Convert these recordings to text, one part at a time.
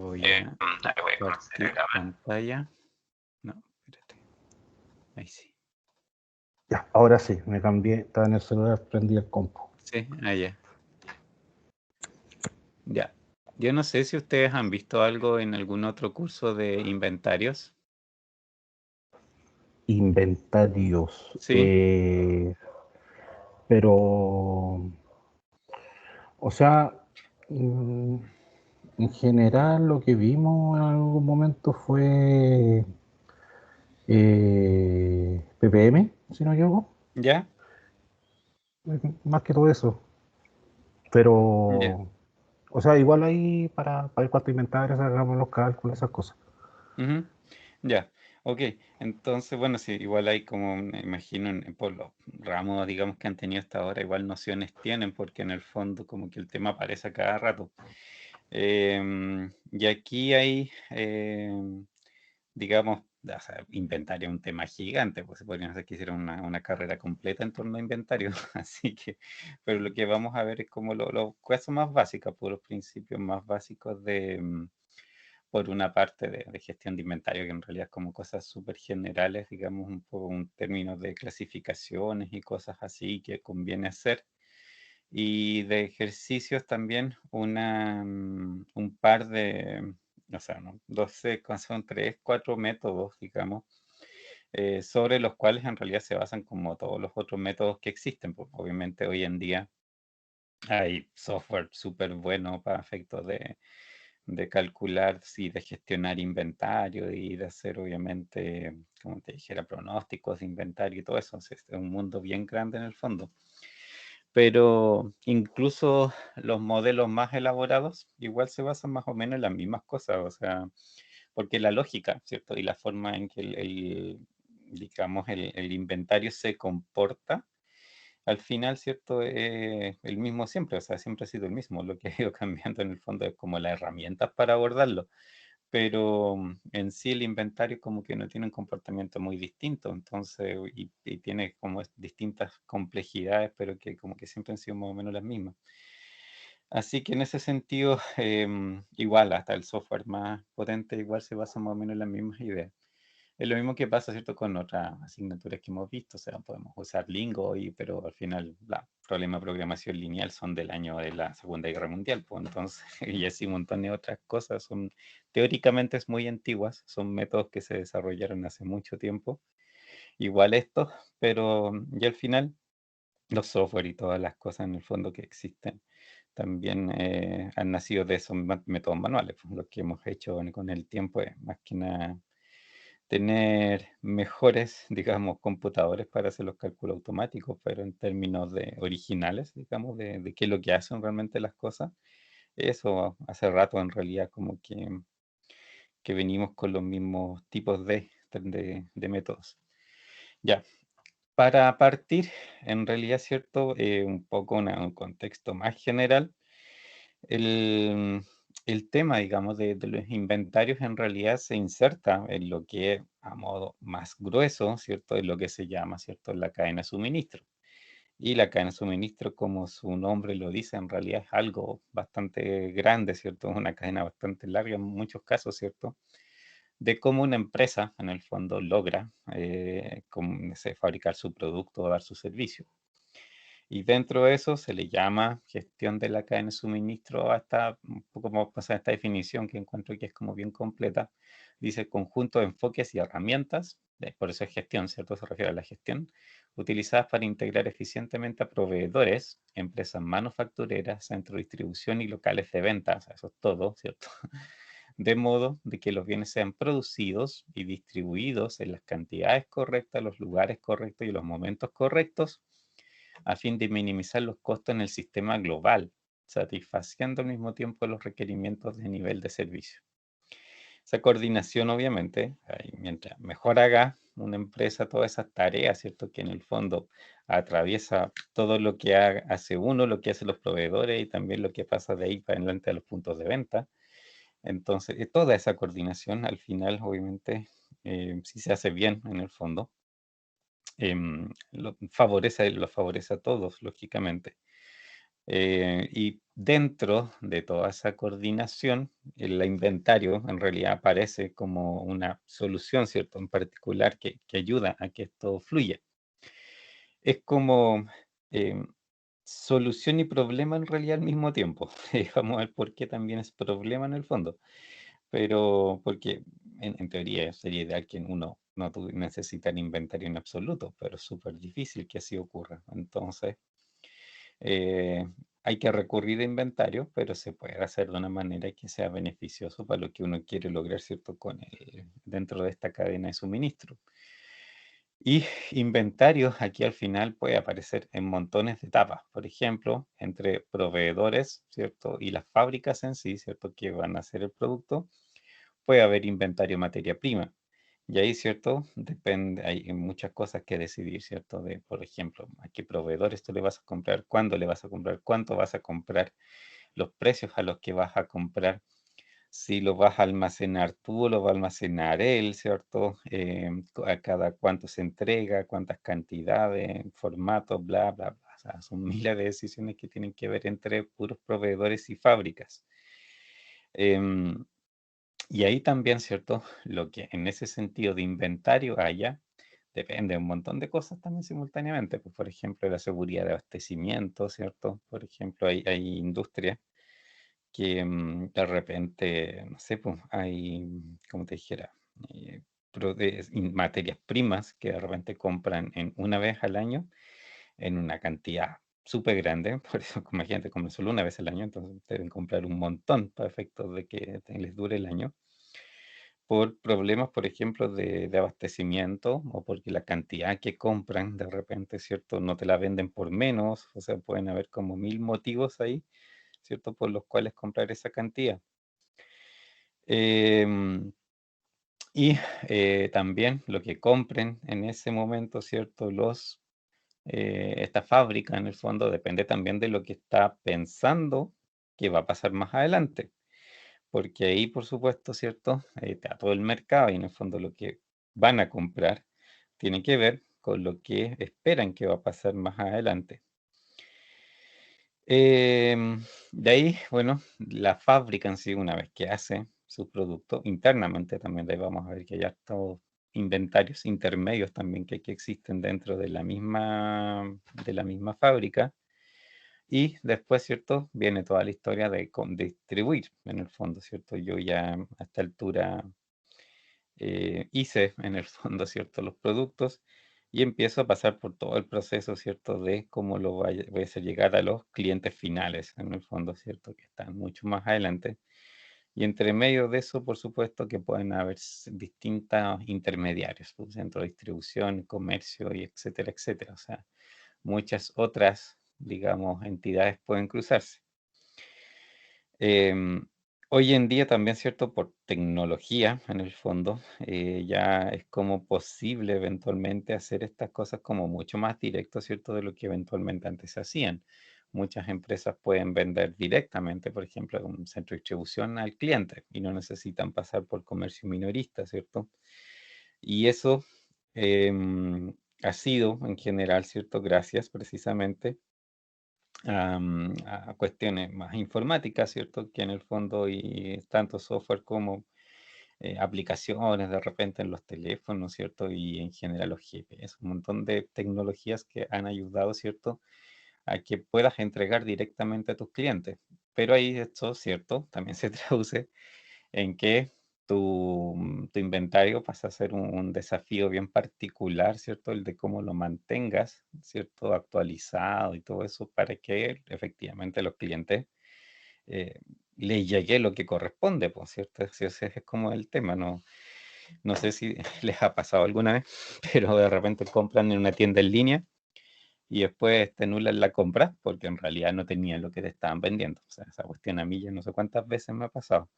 Voy a compartir pantalla. No, espérate. Ahí sí. Ya, ahora sí, me cambié, estaba en el celular, prendí el compu. Sí, allá. Ya. Yo no sé si ustedes han visto algo en algún otro curso de inventarios. Inventarios. Sí, Pero, o sea, en general lo que vimos en algún momento fue PPM, si no me equivoco, ¿ya? más que todo eso. Ya. Pero, o sea, igual ahí para ver cuánto inventario, hagamos los cálculos, esas cosas. Ujú. Ya. Ok. Entonces, bueno, sí, igual hay como, me imagino, por los ramos, digamos, que han tenido hasta ahora, igual nociones tienen, porque en el fondo como que el tema aparece a cada rato. Y aquí hay, digamos, o sea, inventario es un tema gigante, pues se podrían hacer que hicieran una carrera completa en torno a inventario, así que, pero lo que vamos a ver es como los cosas más básicas, por los principios más básicos de, por una parte de gestión de inventario, que en realidad es como cosas súper generales, digamos, un poco un término de clasificaciones y cosas así que conviene hacer. Y de ejercicios también un par de, o sea, no, 12, son 3, 4 métodos, digamos, sobre los cuales en realidad se basan como todos los otros métodos que existen. Pues, obviamente hoy en día hay software súper bueno para efectos de calcular, sí, de gestionar inventario y de hacer obviamente, como te dijera, pronósticos de inventario y todo eso. O sea, es un mundo bien grande en el fondo. Pero incluso los modelos más elaborados igual se basan más o menos en las mismas cosas, o sea, porque la lógica, ¿cierto? Y la forma en que digamos, el inventario se comporta, al final, ¿cierto? El mismo siempre, o sea, siempre ha sido el mismo. Lo que ha ido cambiando en el fondo es como las herramientas para abordarlo, pero en sí el inventario como que no tiene un comportamiento muy distinto, entonces, y tiene como distintas complejidades, pero que como que siempre han sido más o menos las mismas. Así que en ese sentido, igual, hasta el software más potente igual se basa más o menos en las mismas ideas. Es lo mismo que pasa, ¿cierto?, con otras asignaturas que hemos visto, o sea, podemos usar Lingo, pero al final los problemas de programación lineal son del año de la Segunda Guerra Mundial, pues entonces, y así un montón de otras cosas, son teóricamente es muy antiguas, son métodos que se desarrollaron hace mucho tiempo, igual estos, pero ya al final los software y todas las cosas en el fondo que existen también han nacido de esos métodos manuales, pues, lo que hemos hecho con el tiempo es más que nada tener mejores, digamos, computadores para hacer los cálculos automáticos, pero en términos de originales, digamos, de qué es lo que hacen realmente las cosas, eso hace rato en realidad como que venimos con los mismos tipos de métodos. Ya, para partir, en realidad, cierto, un poco un contexto más general, el, el tema, digamos, de los inventarios en realidad se inserta en lo que a modo más grueso, ¿cierto? Es lo que se llama, ¿cierto? La cadena de suministro. Y la cadena de suministro, como su nombre lo dice, en realidad es algo bastante grande, ¿cierto? Una cadena bastante larga en muchos casos, ¿cierto? De cómo una empresa, en el fondo, logra no sé, fabricar su producto o dar su servicio. Y dentro de eso se le llama gestión de la cadena de suministro hasta un poco más pasar esta definición que encuentro que es como bien completa. Dice conjunto de enfoques y herramientas, por eso es gestión, ¿cierto? Se refiere a la gestión, utilizadas para integrar eficientemente a proveedores, empresas manufactureras, centros de distribución y locales de venta, o sea, eso es todo, ¿cierto? De modo de que los bienes sean producidos y distribuidos en las cantidades correctas, los lugares correctos y los momentos correctos a fin de minimizar los costos en el sistema global, satisfaciendo al mismo tiempo los requerimientos de nivel de servicio. Esa coordinación, obviamente, mientras mejor haga una empresa todas esas tareas, ¿cierto? Que en el fondo atraviesa todo lo que hace uno, lo que hacen los proveedores y también lo que pasa de ahí para adelante a los puntos de venta. Entonces, toda esa coordinación al final, obviamente, si se hace bien en el fondo, lo favorece a todos, lógicamente. Y dentro de toda esa coordinación, el inventario en realidad aparece como una solución, ¿cierto? En particular que ayuda a que esto fluya. Es como em, solución y problema en realidad al mismo tiempo. Vamos a ver por qué también es problema en el fondo. Pero porque en teoría sería ideal que uno no necesita el inventario en absoluto, pero es súper difícil que así ocurra. Entonces, eh, hay que recurrir a inventario, pero se puede hacer de una manera que sea beneficioso para lo que uno quiere lograr, ¿cierto? Dentro de esta cadena de suministro. Y inventarios aquí al final puede aparecer en montones de etapas, por ejemplo, entre proveedores, ¿cierto? Y las fábricas en sí, ¿cierto? Que van a hacer el producto, puede haber inventario materia prima. Y ahí, ¿cierto? Depende, hay muchas cosas que decidir, ¿cierto? De, por ejemplo, a qué proveedores tú le vas a comprar, cuándo le vas a comprar, cuánto vas a comprar, los precios a los que vas a comprar, si lo vas a almacenar tú o lo va a almacenar él, ¿cierto? A cada cuánto se entrega, cuántas cantidades, formatos, bla, bla, bla. O sea, son miles de decisiones que tienen que ver entre puros proveedores y fábricas. Em, y ahí también, ¿cierto? Lo que en ese sentido de inventario haya, depende de un montón de cosas también simultáneamente. Pues, por ejemplo, la seguridad de abastecimiento, ¿cierto? Por ejemplo, hay industrias que de repente, no sé, pues hay, como te dijera, materias primas que de repente compran en una vez al año en una cantidad súper grande. Por eso, como imagínate, comen solo una vez al año, entonces deben comprar un montón para efectos de que les dure el año por problemas, por ejemplo, de abastecimiento o porque la cantidad que compran de repente, ¿cierto? No te la venden por menos, o sea, pueden haber como mil motivos ahí, ¿cierto? Por los cuales comprar esa cantidad. Em, y también lo que compren en ese momento, ¿cierto? Esta fábrica en el fondo depende también de lo que está pensando que va a pasar más adelante. Porque ahí, por supuesto, ¿cierto? Está todo el mercado y en el fondo lo que van a comprar tiene que ver con lo que esperan que va a pasar más adelante. De ahí, bueno, la fábrica en sí, una vez que hace su producto, internamente también de ahí vamos a ver que hay estos inventarios intermedios también que existen dentro de la misma fábrica. Y después, ¿cierto? Viene toda la historia de distribuir, en el fondo, ¿cierto? Yo ya a esta altura hice, en el fondo, ¿cierto? Los productos y empiezo a pasar por todo el proceso, ¿cierto? De cómo voy a hacer llegar a los clientes finales, en el fondo, ¿cierto? Que están mucho más adelante. Y entre medio de eso, por supuesto, que pueden haber distintos intermediarios, pues, centro de distribución, comercio y etcétera, etcétera. O sea, muchas otras, digamos, entidades pueden cruzarse. Em, Hoy en día también, ¿cierto? Por tecnología, en el fondo, ya es como posible eventualmente hacer estas cosas como mucho más directo, ¿cierto? De lo que eventualmente antes se hacían. Muchas empresas pueden vender directamente, por ejemplo, a un centro de distribución al cliente y no necesitan pasar por comercio minorista, ¿cierto? Y eso ha sido en general, ¿cierto? Gracias precisamente a cuestiones más informáticas, ¿cierto? Que en el fondo y tanto software como aplicaciones de repente en los teléfonos, ¿cierto? Y en general los GPS, un montón de tecnologías que han ayudado, ¿cierto? A que puedas entregar directamente a tus clientes. Pero ahí esto, ¿cierto? También se traduce en que tu inventario pasa a ser un desafío bien particular, ¿cierto? El de cómo lo mantengas, ¿cierto? Actualizado y todo eso para que efectivamente los clientes eh, les llegue lo que corresponde, pues, ¿cierto? Ese es como el tema, ¿no? No sé si les ha pasado alguna vez, pero de repente compran en una tienda en línea y después te anulan la compra porque en realidad no tenían lo que te estaban vendiendo. O sea, esa cuestión a mí ya no sé cuántas veces me ha pasado.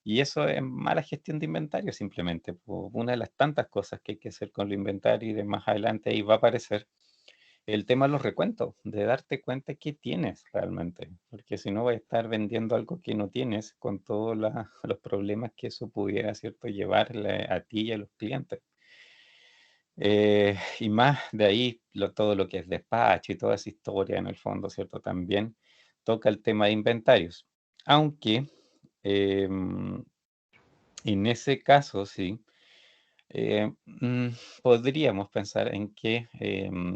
Y eso es mala gestión de inventario simplemente. Una de las tantas cosas que hay que hacer con el inventario y de más adelante ahí va a aparecer el tema de los recuentos, de darte cuenta qué tienes realmente, porque si no vas a estar vendiendo algo que no tienes con todos los problemas que eso pudiera, ¿cierto?, llevarle a ti y a los clientes. Y más de ahí, todo lo que es despacho y toda esa historia en el fondo, ¿cierto? También toca el tema de inventarios. Aunque em, en ese caso, sí, eh, mm, podríamos pensar en que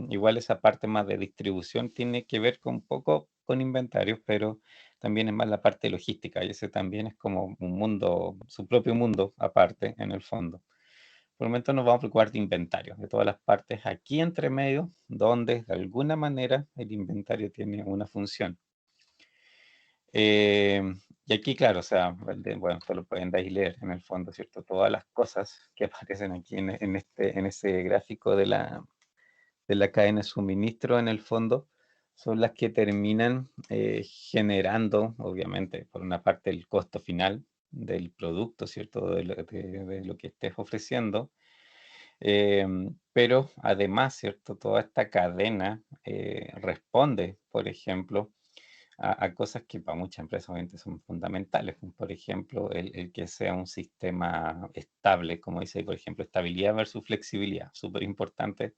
igual esa parte más de distribución tiene que ver con un poco con inventarios, pero también es más la parte logística y ese también es como un mundo, su propio mundo aparte en el fondo. Por el momento nos vamos a preocupar de inventarios, de todas las partes aquí entre medio, donde de alguna manera el inventario tiene una función. Y aquí, claro, o sea, bueno, esto lo pueden ahí leer en el fondo, ¿cierto? Todas las cosas que aparecen aquí en ese gráfico de la cadena de suministro, en el fondo, son las que terminan generando, obviamente, por una parte, el costo final del producto, ¿cierto? De lo que estés ofreciendo. Pero además, ¿cierto? Toda esta cadena responde, por ejemplo, a cosas que para muchas empresas obviamente son fundamentales, como por ejemplo el que sea un sistema estable, como dice ahí, por ejemplo, estabilidad versus flexibilidad, súper importante.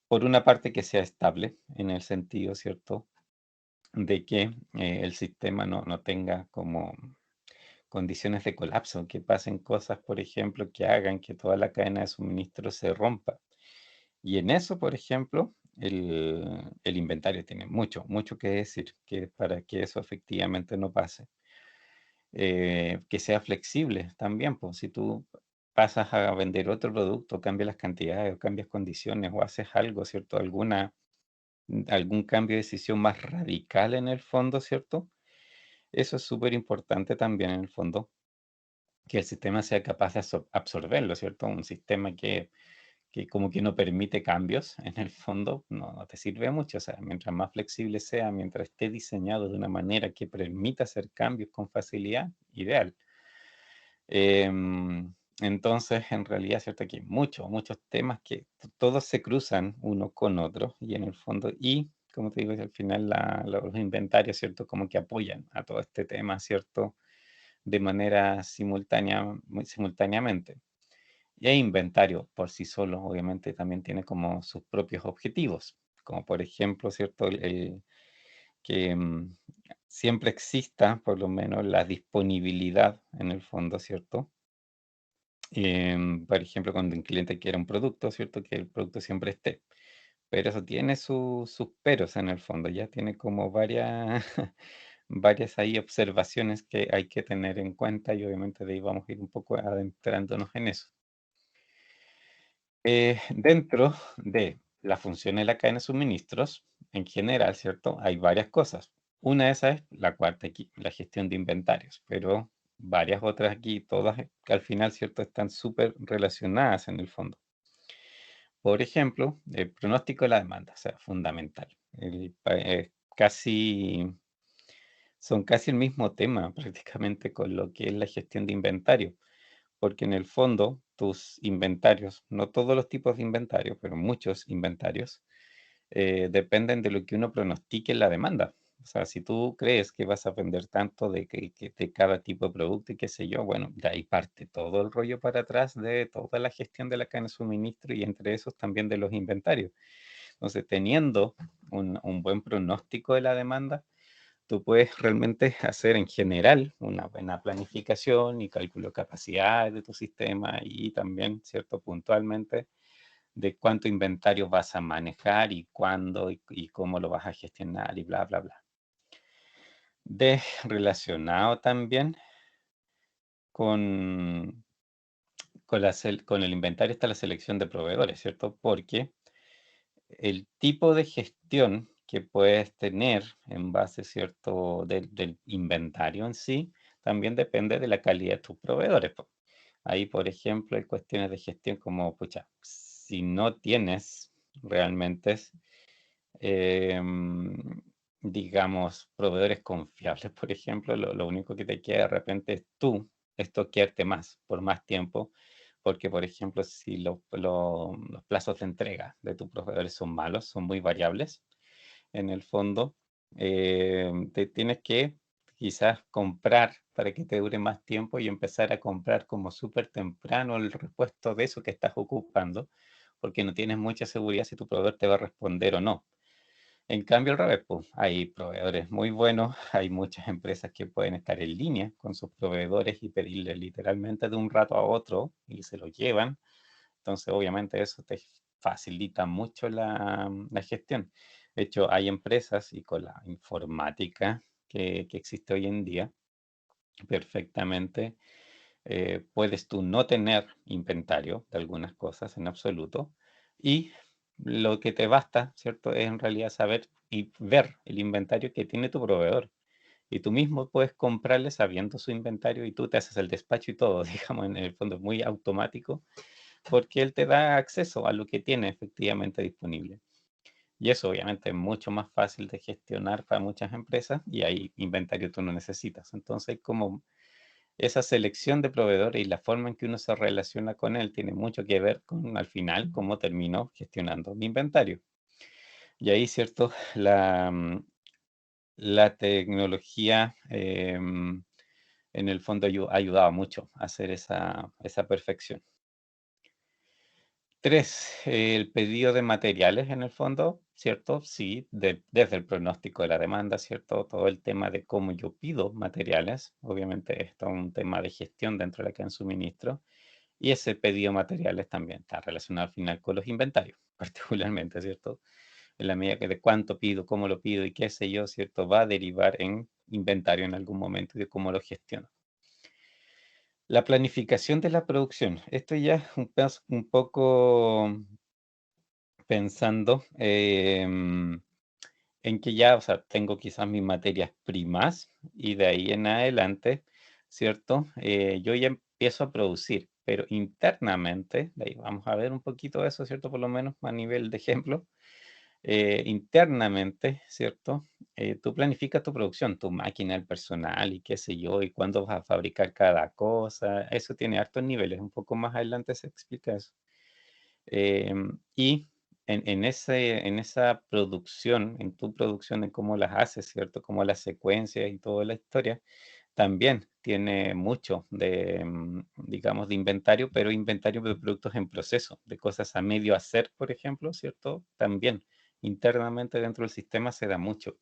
Por una parte que sea estable, en el sentido, ¿cierto?, de que el sistema no tenga como condiciones de colapso, que pasen cosas, por ejemplo, que hagan que toda la cadena de suministro se rompa. Y en eso, por ejemplo, el inventario tiene mucho que decir, que para que eso efectivamente no pase. Que sea flexible también, pues si tú pasas a vender otro producto, cambias las cantidades o cambias condiciones o haces algo, ¿cierto? Algún cambio de decisión más radical en el fondo, ¿cierto? Eso es súper importante también en el fondo, que el sistema sea capaz de absorberlo, ¿cierto? Un sistema que como que no permite cambios, en el fondo no te sirve mucho. O sea, mientras más flexible sea, mientras esté diseñado de una manera que permita hacer cambios con facilidad, ideal. Entonces, en realidad, ¿cierto? Que hay muchos temas que todos se cruzan uno con otro y en el fondo, y como te digo, al final los inventarios, ¿cierto? Como que apoyan a todo este tema, ¿cierto? De manera simultánea, muy simultáneamente. Y hay inventario por sí solo, obviamente también tiene como sus propios objetivos, como por ejemplo, ¿cierto? El que siempre exista por lo menos la disponibilidad en el fondo, ¿cierto? Por ejemplo, cuando un cliente quiere un producto, ¿cierto? Que el producto siempre esté. Pero eso tiene sus peros en el fondo, ya tiene como varias, varias ahí observaciones que hay que tener en cuenta y obviamente de ahí vamos a ir un poco adentrándonos en eso. Dentro de la función de la cadena de suministros, en general, ¿cierto? Hay varias cosas. Una de esas es la cuarta aquí, la gestión de inventarios, pero varias otras aquí, todas que al final, ¿cierto? Están súper relacionadas en el fondo. Por ejemplo, el pronóstico de la demanda, o sea, fundamental. Casi, son casi el mismo tema prácticamente con lo que es la gestión de inventario, porque en el fondo tus inventarios, no todos los tipos de inventarios, pero muchos inventarios, dependen de lo que uno pronostique en la demanda. O sea, si tú crees que vas a vender tanto de cada tipo de producto y qué sé yo, bueno, de ahí parte todo el rollo para atrás de toda la gestión de la cadena de suministro y entre esos también de los inventarios. Entonces, teniendo un buen pronóstico de la demanda, tú puedes realmente hacer en general una buena planificación y cálculo de capacidades de tu sistema y también, ¿cierto? Puntualmente de cuánto inventario vas a manejar y cuándo y cómo lo vas a gestionar y bla, bla, bla. Relacionado también con, con el inventario está la selección de proveedores, ¿cierto? Porque el tipo de gestión que puedes tener en base, ¿cierto?, del inventario en sí, también depende de la calidad de tus proveedores, po. Ahí, por ejemplo, hay cuestiones de gestión como, pucha, si no tienes realmente, em, digamos, proveedores confiables, por ejemplo, lo único que te queda de repente es tú estoquearte más, por más tiempo, porque, por ejemplo, si los plazos de entrega de tus proveedores son malos, son muy variables, en el fondo, te tienes que quizás comprar para que te dure más tiempo y empezar a comprar como súper temprano el repuesto de eso que estás ocupando, porque no tienes mucha seguridad si tu proveedor te va a responder o no. En cambio, al revés, pues, hay proveedores muy buenos, hay muchas empresas que pueden estar en línea con sus proveedores y pedirle literalmente de un rato a otro y se lo llevan. Entonces, obviamente, eso te facilita mucho la gestión. De hecho, hay empresas y con la informática que existe hoy en día, perfectamente puedes tú no tener inventario de algunas cosas en absoluto y lo que te basta, ¿cierto? Es en realidad saber y ver el inventario que tiene tu proveedor. Y tú mismo puedes comprarle sabiendo su inventario y tú te haces el despacho y todo, digamos, en el fondo es muy automático porque él te da acceso a lo que tiene efectivamente disponible. Y eso obviamente es mucho más fácil de gestionar para muchas empresas y ahí inventario tú no necesitas. Entonces, como esa selección de proveedores y la forma en que uno se relaciona con él tiene mucho que ver con, al final, cómo terminó gestionando mi inventario. Y ahí, ¿cierto? La tecnología en el fondo ha ayudado mucho a hacer esa perfección. 3, el pedido de materiales en el fondo, ¿cierto? Sí, desde el pronóstico de la demanda, ¿cierto? Todo el tema de cómo yo pido materiales, obviamente esto es un tema de gestión dentro de la cadena de suministro, y ese pedido de materiales también está relacionado al final con los inventarios, particularmente, ¿cierto? En la medida que de cuánto pido, cómo lo pido y qué sé yo, ¿cierto? Va a derivar en inventario en algún momento y de cómo lo gestiono. La planificación de la producción. Esto ya es un poco pensando en que ya, o sea, tengo quizás mis materias primas y de ahí en adelante, ¿cierto? Yo ya empiezo a producir, pero internamente, de ahí vamos a ver un poquito de eso, ¿cierto? Por lo menos a nivel de ejemplo, internamente, ¿cierto? Tú planificas tu producción, tu máquina, el personal y qué sé yo, y cuándo vas a fabricar cada cosa. Eso tiene hartos niveles, un poco más adelante se explica eso. Y en esa producción, en tu producción, en cómo las haces, ¿cierto? Cómo las secuencias y toda la historia, también tiene mucho de, digamos, de inventario, pero inventario de productos en proceso, de cosas a medio hacer, por ejemplo, ¿cierto? También internamente dentro del sistema se da mucho.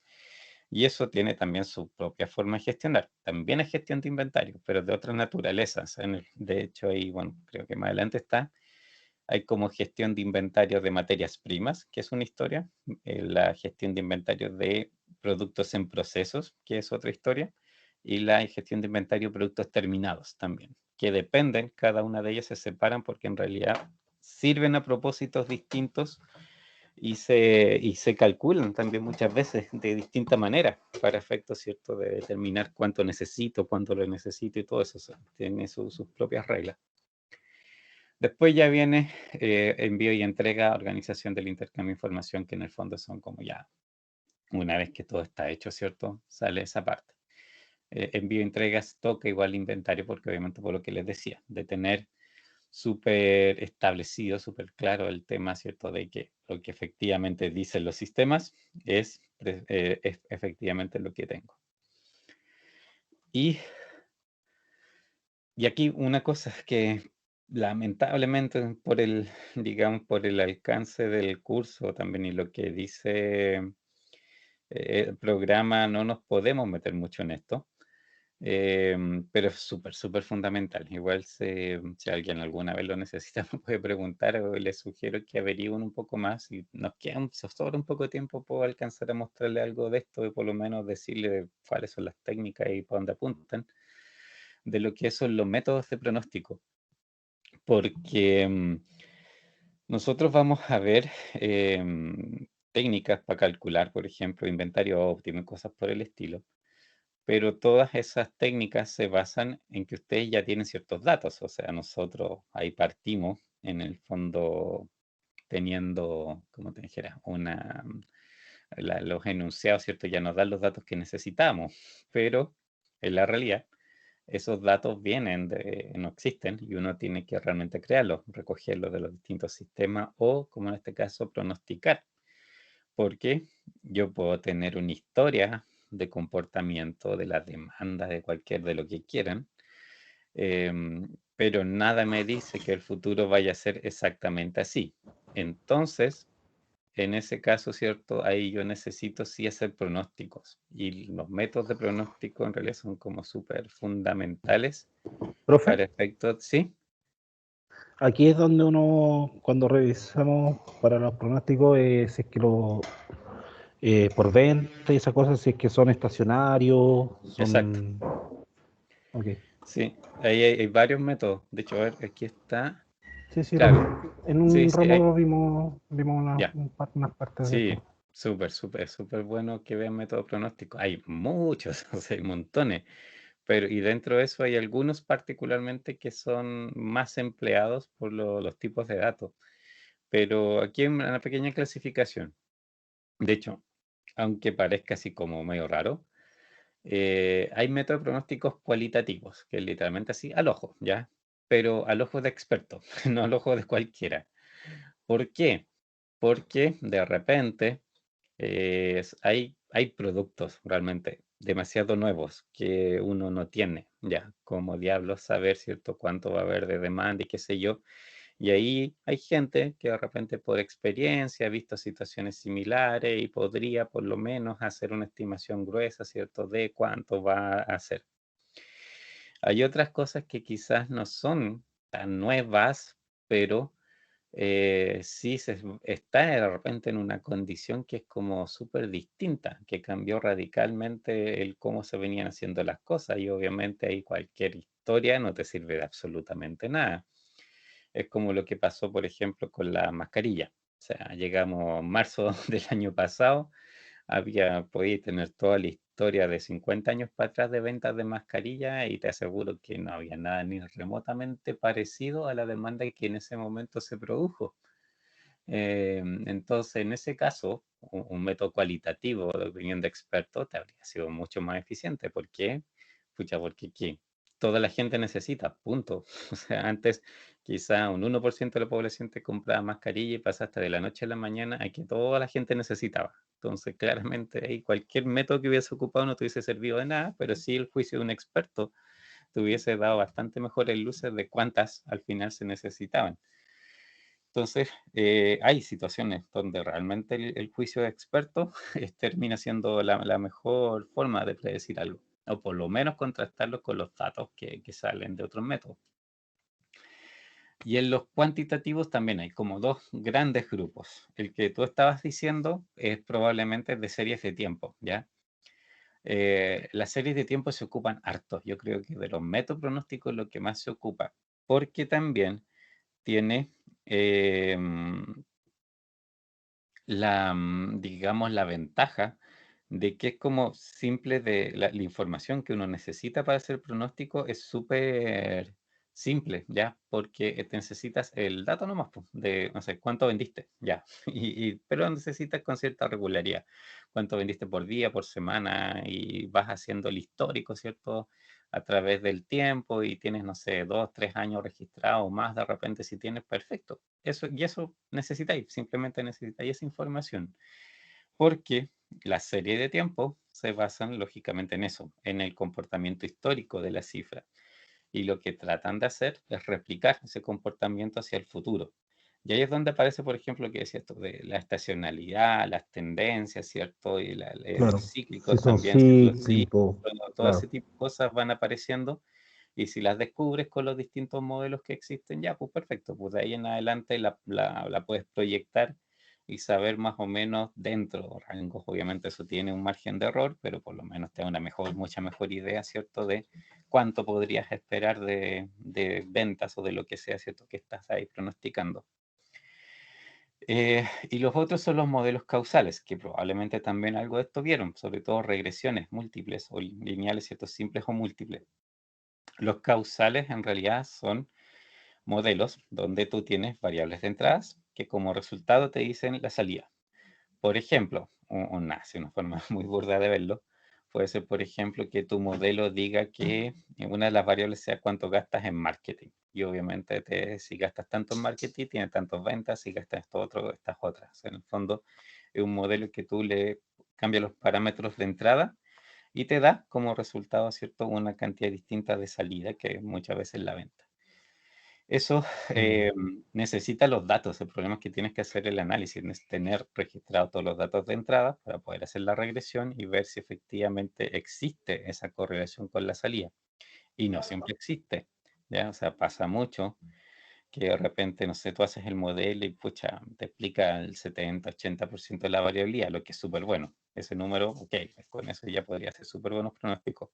Y eso tiene también su propia forma de gestionar. También es gestión de inventario, pero de otras naturalezas. De hecho, ahí, bueno, creo que más adelante está hay como gestión de inventario de materias primas, que es una historia, la gestión de inventario de productos en procesos, que es otra historia, y la gestión de inventario de productos terminados también, que dependen, cada una de ellas se separan porque en realidad sirven a propósitos distintos y se calculan también muchas veces de distinta manera para efectos, ¿cierto?, de determinar cuánto necesito, cuánto lo necesito y todo eso, tiene sus propias reglas. Después ya viene envío y entrega, organización del intercambio de información, que en el fondo son como ya, una vez que todo está hecho, ¿cierto? Sale esa parte. Envío y entregas toca igual inventario, porque obviamente por lo que les decía, de tener súper establecido, súper claro el tema, ¿cierto? De que lo que efectivamente dicen los sistemas es efectivamente lo que tengo. Y aquí una cosa que lamentablemente por el, digamos, por el alcance del curso también y lo que dice el programa, no nos podemos meter mucho en esto, pero es súper, súper fundamental. Igual si alguien alguna vez lo necesita, me puede preguntar o les sugiero que averigüen un poco más. Si nos queda si os sobra un poco de tiempo, puedo alcanzar a mostrarle algo de esto y por lo menos decirle cuáles son las técnicas y para dónde apuntan de lo que son los métodos de pronóstico, porque nosotros vamos a ver técnicas para calcular, por ejemplo, inventario óptimo y cosas por el estilo, pero todas esas técnicas se basan en que ustedes ya tienen ciertos datos, o sea, nosotros ahí partimos en el fondo teniendo, como te dijera, los enunciados, ¿cierto? Ya nos dan los datos que necesitamos, pero en la realidad esos datos no existen y uno tiene que realmente crearlos, recogerlos de los distintos sistemas o, como en este caso, pronosticar. Porque yo puedo tener una historia de comportamiento de las demandas de lo que quieran, pero nada me dice que el futuro vaya a ser exactamente así. Entonces, en ese caso, ¿cierto? Ahí yo necesito sí hacer pronósticos. Y los métodos de pronóstico en realidad son como súper fundamentales Profe, para efectos, ¿sí? aquí es donde uno, cuando revisamos para los pronósticos, si es que por venta y esas cosas, si es que son estacionarios, Exacto. son... Ok. Sí, ahí hay varios métodos. De hecho, a ver, aquí está. Sí, sí, Claro, en sí, un sí, hay. ramo vimos Ya, unas partes de sí, esto. súper, súper, súper bueno que vean método pronóstico. Hay muchos, o sea, hay montones. Pero, y dentro de eso hay algunos particularmente que son más empleados por los tipos de datos. Pero aquí hay una pequeña clasificación. De hecho, aunque parezca así como medio raro, hay métodos de pronósticos cualitativos, que es literalmente así al ojo, ¿ya? Pero al ojo de experto, no al ojo de cualquiera. ¿Por qué? Porque de repente hay productos realmente demasiado nuevos que uno no tiene, ya, como diablos saber, ¿cierto?, cuánto va a haber de demanda y qué sé yo. Y ahí hay gente que de repente por experiencia ha visto situaciones similares y podría por lo menos hacer una estimación gruesa, ¿cierto?, de cuánto va a hacer. Hay otras cosas que quizás no son tan nuevas, pero sí está de repente en una condición que es como súper distinta, que cambió radicalmente el cómo se venían haciendo las cosas y obviamente ahí cualquier historia no te sirve de absolutamente nada. Es como lo que pasó, por ejemplo, con la mascarilla. O sea, llegamos a marzo del año pasado, podía tener toda la historia de 50 años para atrás de ventas de mascarilla y te aseguro que no había nada ni remotamente parecido a la demanda que en ese momento se produjo. Entonces, en ese caso, un método cualitativo de opinión de expertos te habría sido mucho más eficiente. ¿Por qué? Pucha, porque ¿qué? Toda la gente necesita, punto. O sea, antes quizá un 1% de la población te compraba mascarilla y pasaste de la noche a la mañana a que toda la gente necesitaba. Entonces, claramente ahí cualquier método que hubiese ocupado no te hubiese servido de nada, pero sí el juicio de un experto te hubiese dado bastante mejores luces de cuántas al final se necesitaban. Entonces, hay situaciones donde realmente el juicio de expertos termina siendo la mejor forma de predecir algo, o por lo menos contrastarlo con los datos que salen de otros métodos. Y en los cuantitativos también hay como dos grandes grupos. El que tú estabas diciendo es probablemente de series de tiempo, ¿ya? Las series de tiempo se ocupan harto. Yo creo que de los métodos pronósticos lo que más se ocupa, porque también tiene digamos, la ventaja de que es como simple de la información que uno necesita para hacer pronóstico es súper simple, ¿ya? Porque te necesitas el dato nomás, po, de, no sé, cuánto vendiste, ya. Pero necesitas con cierta regularidad, cuánto vendiste por día, por semana, y vas haciendo el histórico, ¿cierto? A través del tiempo y tienes, no sé, 2, 3 años registrados o más de repente si tienes, perfecto. Y eso necesitáis, simplemente necesitáis esa información, porque la serie de tiempo se basan lógicamente en eso, en el comportamiento histórico de la cifra. Y lo que tratan de hacer es replicar ese comportamiento hacia el futuro. Y ahí es donde aparece, por ejemplo, lo que decía esto de la estacionalidad, las tendencias, ¿cierto? Y los Claro, si cíclicos son también, ciclos cíclicos, cíclicos, todo ese claro. tipo de cosas van apareciendo y si las descubres con los distintos modelos que existen, ya, pues perfecto, pues de ahí en adelante la puedes proyectar y saber más o menos dentro de rangos. Obviamente eso tiene un margen de error, pero por lo menos te da una mucha mejor idea, ¿cierto? De cuánto podrías esperar de ventas o de lo que sea, ¿cierto? Que estás ahí pronosticando. Y los otros son los modelos causales, que probablemente también algo de esto vieron, sobre todo regresiones múltiples o lineales, ¿cierto? Simples o múltiples. Los causales en realidad son modelos donde tú tienes variables de entradas que como resultado te dicen la salida. Por ejemplo, así una forma muy burda de verlo, puede ser, por ejemplo, que tu modelo diga que una de las variables sea cuánto gastas en marketing. Y obviamente si gastas tanto en marketing, tienes tantas ventas, si gastas esto otro, estas otras. En el fondo, es un modelo que tú le cambias los parámetros de entrada y te da como resultado, ¿cierto?, una cantidad distinta de salida, que muchas veces la venta. Eso Mm. necesita los datos. El problema es que tienes que hacer el análisis, es tener registrados todos los datos de entrada para poder hacer la regresión y ver si efectivamente existe esa correlación con la salida. Y no siempre existe, ¿ya? O sea, pasa mucho que de repente, no sé, tú haces el modelo y pucha, te explica el 70-80% de la variabilidad, lo que es súper bueno. Ese número, ok, con eso ya podría ser súper buenos pronósticos.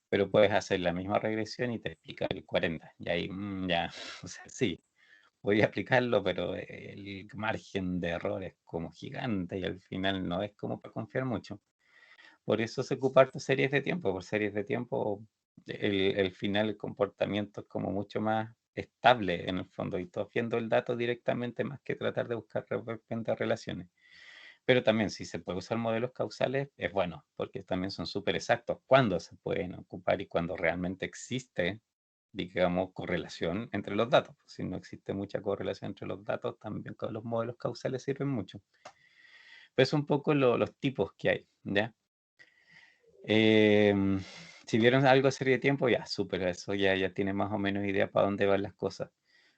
Pero puedes hacer la misma regresión y te explica el 40. Y ahí, ya, o sea, sí, voy a aplicarlo, pero el margen de error es como gigante y al final no es como para confiar mucho. Por eso se ocupa harto series de tiempo. Por series de tiempo, el final, el comportamiento es como mucho más estable en el fondo y tú viendo el dato directamente más que tratar de buscar de repente relaciones. Pero también si se puede usar modelos causales, es bueno, porque también son súper exactos cuándo se pueden ocupar y cuando realmente existe, digamos, correlación entre los datos. Si no existe mucha correlación entre los datos, también con los modelos causales sirven mucho. Pues un poco los tipos que hay, ¿ya? Em, si vieron algo de serie de tiempo, ya, súper, eso ya tiene más o menos idea para dónde van las cosas.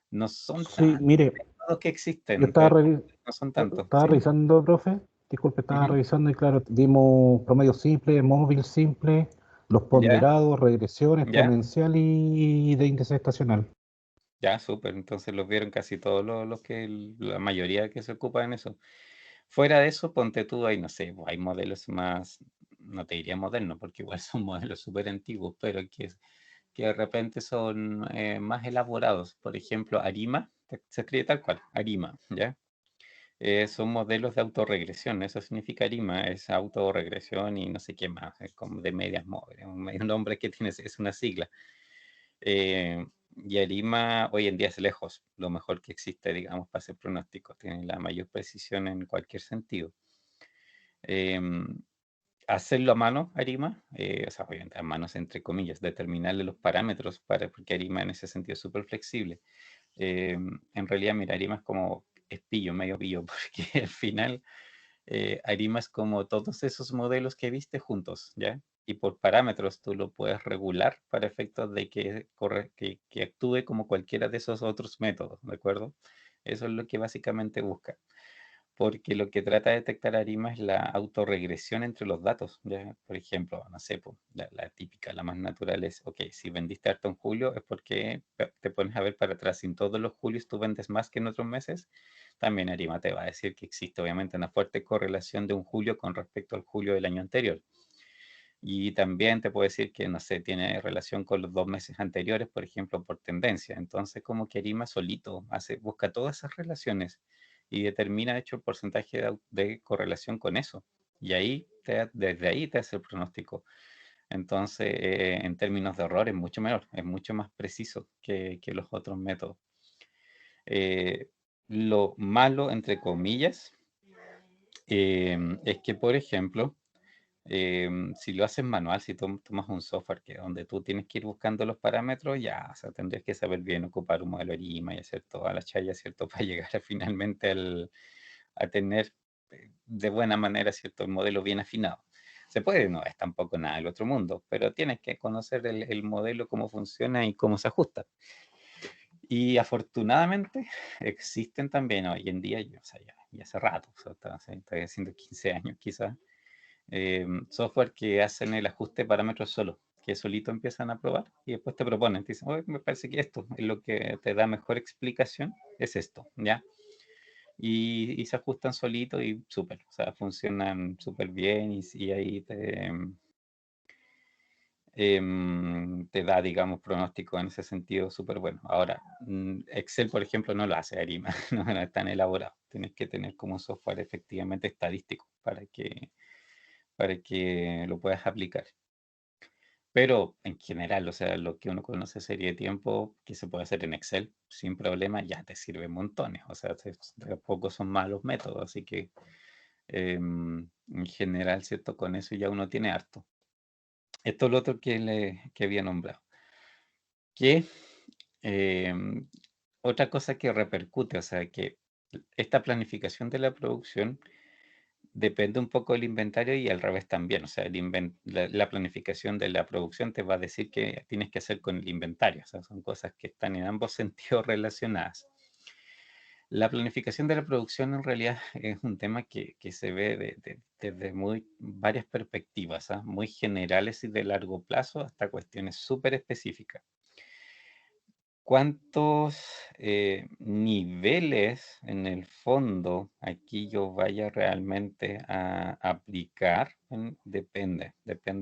No son Sí, tantos mire, los que yo existen, pero no son tantos, estaba ¿sí? revisando, profe, disculpe, estaba Ujú. revisando y claro, dimos promedio simple, móvil simple, los ¿Ya? ponderados, regresión ¿Ya? exponencial y de índice estacional. Ya, súper. Entonces los vieron casi todos los que, la mayoría que se ocupa en eso. Fuera de eso, ponte tú ahí, no sé, hay modelos más, no te diría modernos, porque igual son modelos súper antiguos, pero que de repente son más elaborados. Por ejemplo, ARIMA, se escribe tal cual, ARIMA, ¿ya? Son modelos de autorregresión, eso significa ARIMA, es autorregresión y no sé qué más, es como de medias móviles, un nombre que tiene, es una sigla. Y ARIMA hoy en día es lejos lo mejor que existe, digamos, para hacer pronósticos, tiene la mayor precisión en cualquier sentido. Em, Hacerlo a mano, ARIMA, o sea, obviamente a manos entre comillas, determinarle los parámetros para, porque ARIMA en ese sentido es súper flexible. En realidad, mira, ARIMA es como espillo, medio pillo, porque al final ARIMA es como todos esos modelos que viste juntos, ¿ya? Y por parámetros tú lo puedes regular para efectos de que actúe como cualquiera de esos otros métodos, ¿de acuerdo? Eso es lo que básicamente busca porque lo que trata de detectar ARIMA es la autorregresión entre los datos. ¿Ya? Por ejemplo, no sé, po, la típica, la más natural es, ok, si vendiste harto en julio es porque te pones a ver para atrás. Si en todos los julios tú vendes más que en otros meses, también ARIMA te va a decir que existe obviamente una fuerte correlación de un julio con respecto al julio del año anterior. Y también te puede decir que, no sé, tiene relación con los 2 meses anteriores, por ejemplo, por tendencia. Entonces, como que Arima solito busca todas esas relaciones y determina, de hecho, el porcentaje de correlación con eso. Y ahí, desde ahí te hace el pronóstico. Entonces, en términos de error, es mucho menor, es mucho más preciso que los otros métodos. Eh, lo malo, entre comillas, es que, por ejemplo, si lo haces manual, si tomas un software que donde tú tienes que ir buscando los parámetros, ya, o sea, tendrías que saber bien ocupar un modelo ARIMA y hacer toda la chaya, ¿cierto? Para llegar finalmente a tener de buena manera, ¿cierto? El modelo bien afinado. Se puede, no es tampoco nada del otro mundo, pero tienes que conocer el modelo, cómo funciona y cómo se ajusta. Y afortunadamente existen también hoy en día, o sea, ya hace rato, o sea, estoy haciendo 15 años quizás, software que hacen el ajuste de parámetros solo, que solito empiezan a probar y después te proponen, te dicen, oye, me parece que esto es lo que te da mejor explicación, es esto, ¿ya? Y se ajustan solito y súper, o sea, funcionan súper bien y ahí te da, digamos, pronóstico en ese sentido súper bueno. Ahora, Excel, por ejemplo, no lo hace Arima, no es tan elaborado. Tienes que tener como un software efectivamente estadístico para que lo puedas aplicar. Pero en general, o sea, lo que uno conoce serie de tiempo que se puede hacer en Excel sin problema, ya te sirve montones. O sea, tampoco son malos métodos, así que en general, ¿cierto? Con eso ya uno tiene harto. Esto es lo otro que había nombrado. Que otra cosa que repercute, o sea, que esta planificación de la producción Depende un poco del inventario y al revés también. O sea, la planificación de la producción te va a decir qué tienes que hacer con el inventario. O sea, son cosas que están en ambos sentidos relacionadas. La planificación de la producción en realidad es un tema que se ve desde varias perspectivas, ¿ah? Muy generales y de largo plazo hasta cuestiones súper específicas. ¿Cuántos niveles en el fondo aquí yo vaya realmente a aplicar? Depende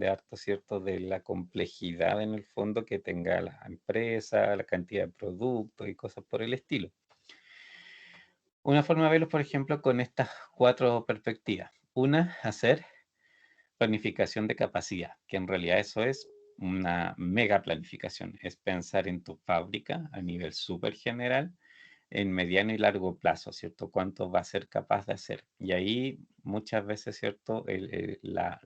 harto, ¿cierto? De la complejidad en el fondo que tenga la empresa, la cantidad de productos y cosas por el estilo. Una forma de verlo, por ejemplo, con estas 4 perspectivas. Una, hacer planificación de capacidad, que en realidad eso es una mega planificación. Es pensar en tu fábrica a nivel súper general, en mediano y largo plazo, ¿cierto? ¿Cuánto va a ser capaz de hacer? Y ahí muchas veces, ¿cierto? La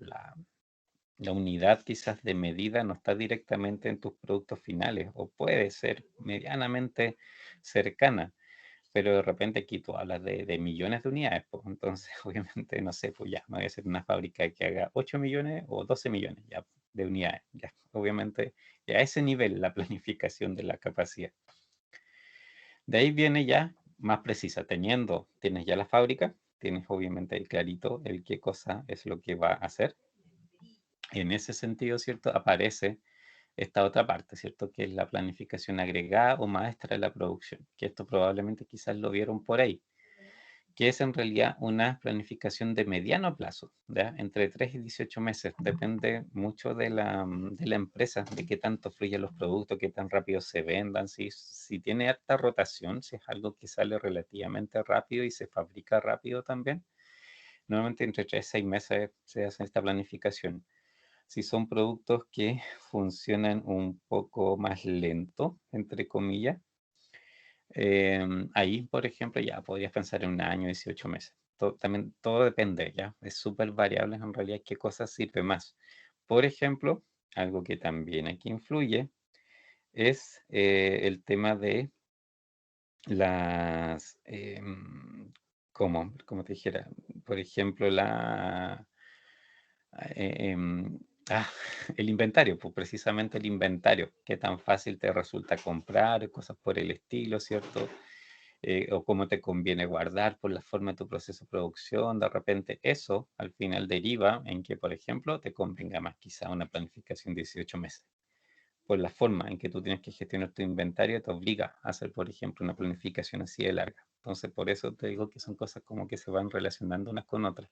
unidad quizás de medida no está directamente en tus productos finales o puede ser medianamente cercana, pero de repente aquí tú hablas de millones de unidades, pues entonces obviamente no sé, pues ya, me voy a hacer una fábrica que haga 8 millones o 12 millones ya de unidades, ya, obviamente ya a ese nivel la planificación de la capacidad. De ahí viene ya más precisa, tienes ya la fábrica, tienes obviamente ahí clarito el qué cosa es lo que va a hacer. En ese sentido, ¿cierto? Aparece esta otra parte, ¿cierto? Que es la planificación agregada o maestra de la producción, que esto probablemente quizás lo vieron por ahí, que es en realidad una planificación de mediano plazo, ¿ya? Entre 3 y 18 meses. Depende mucho de la empresa, de qué tanto fluyen los productos, qué tan rápido se vendan, si tiene alta rotación, si es algo que sale relativamente rápido y se fabrica rápido también. Normalmente entre 3 y 6 meses se hace esta planificación. Si son productos que funcionan un poco más lento, entre comillas, ahí, por ejemplo, ya podrías pensar en 1 año, 18 meses. También todo depende, ¿ya? Es súper variable en realidad qué cosas sirve más. Por ejemplo, algo que también aquí influye es el tema de las, como te dijera, por ejemplo, eh, em, ah, el inventario, pues precisamente el inventario, qué tan fácil te resulta comprar, cosas por el estilo, ¿cierto? O cómo te conviene guardar por la forma de tu proceso de producción. De repente eso al final deriva en que, por ejemplo, te convenga más quizá una planificación de 18 meses. Por la forma en que tú tienes que gestionar tu inventario te obliga a hacer, por ejemplo, una planificación así de larga. Entonces, por eso te digo que son cosas como que se van relacionando unas con otras.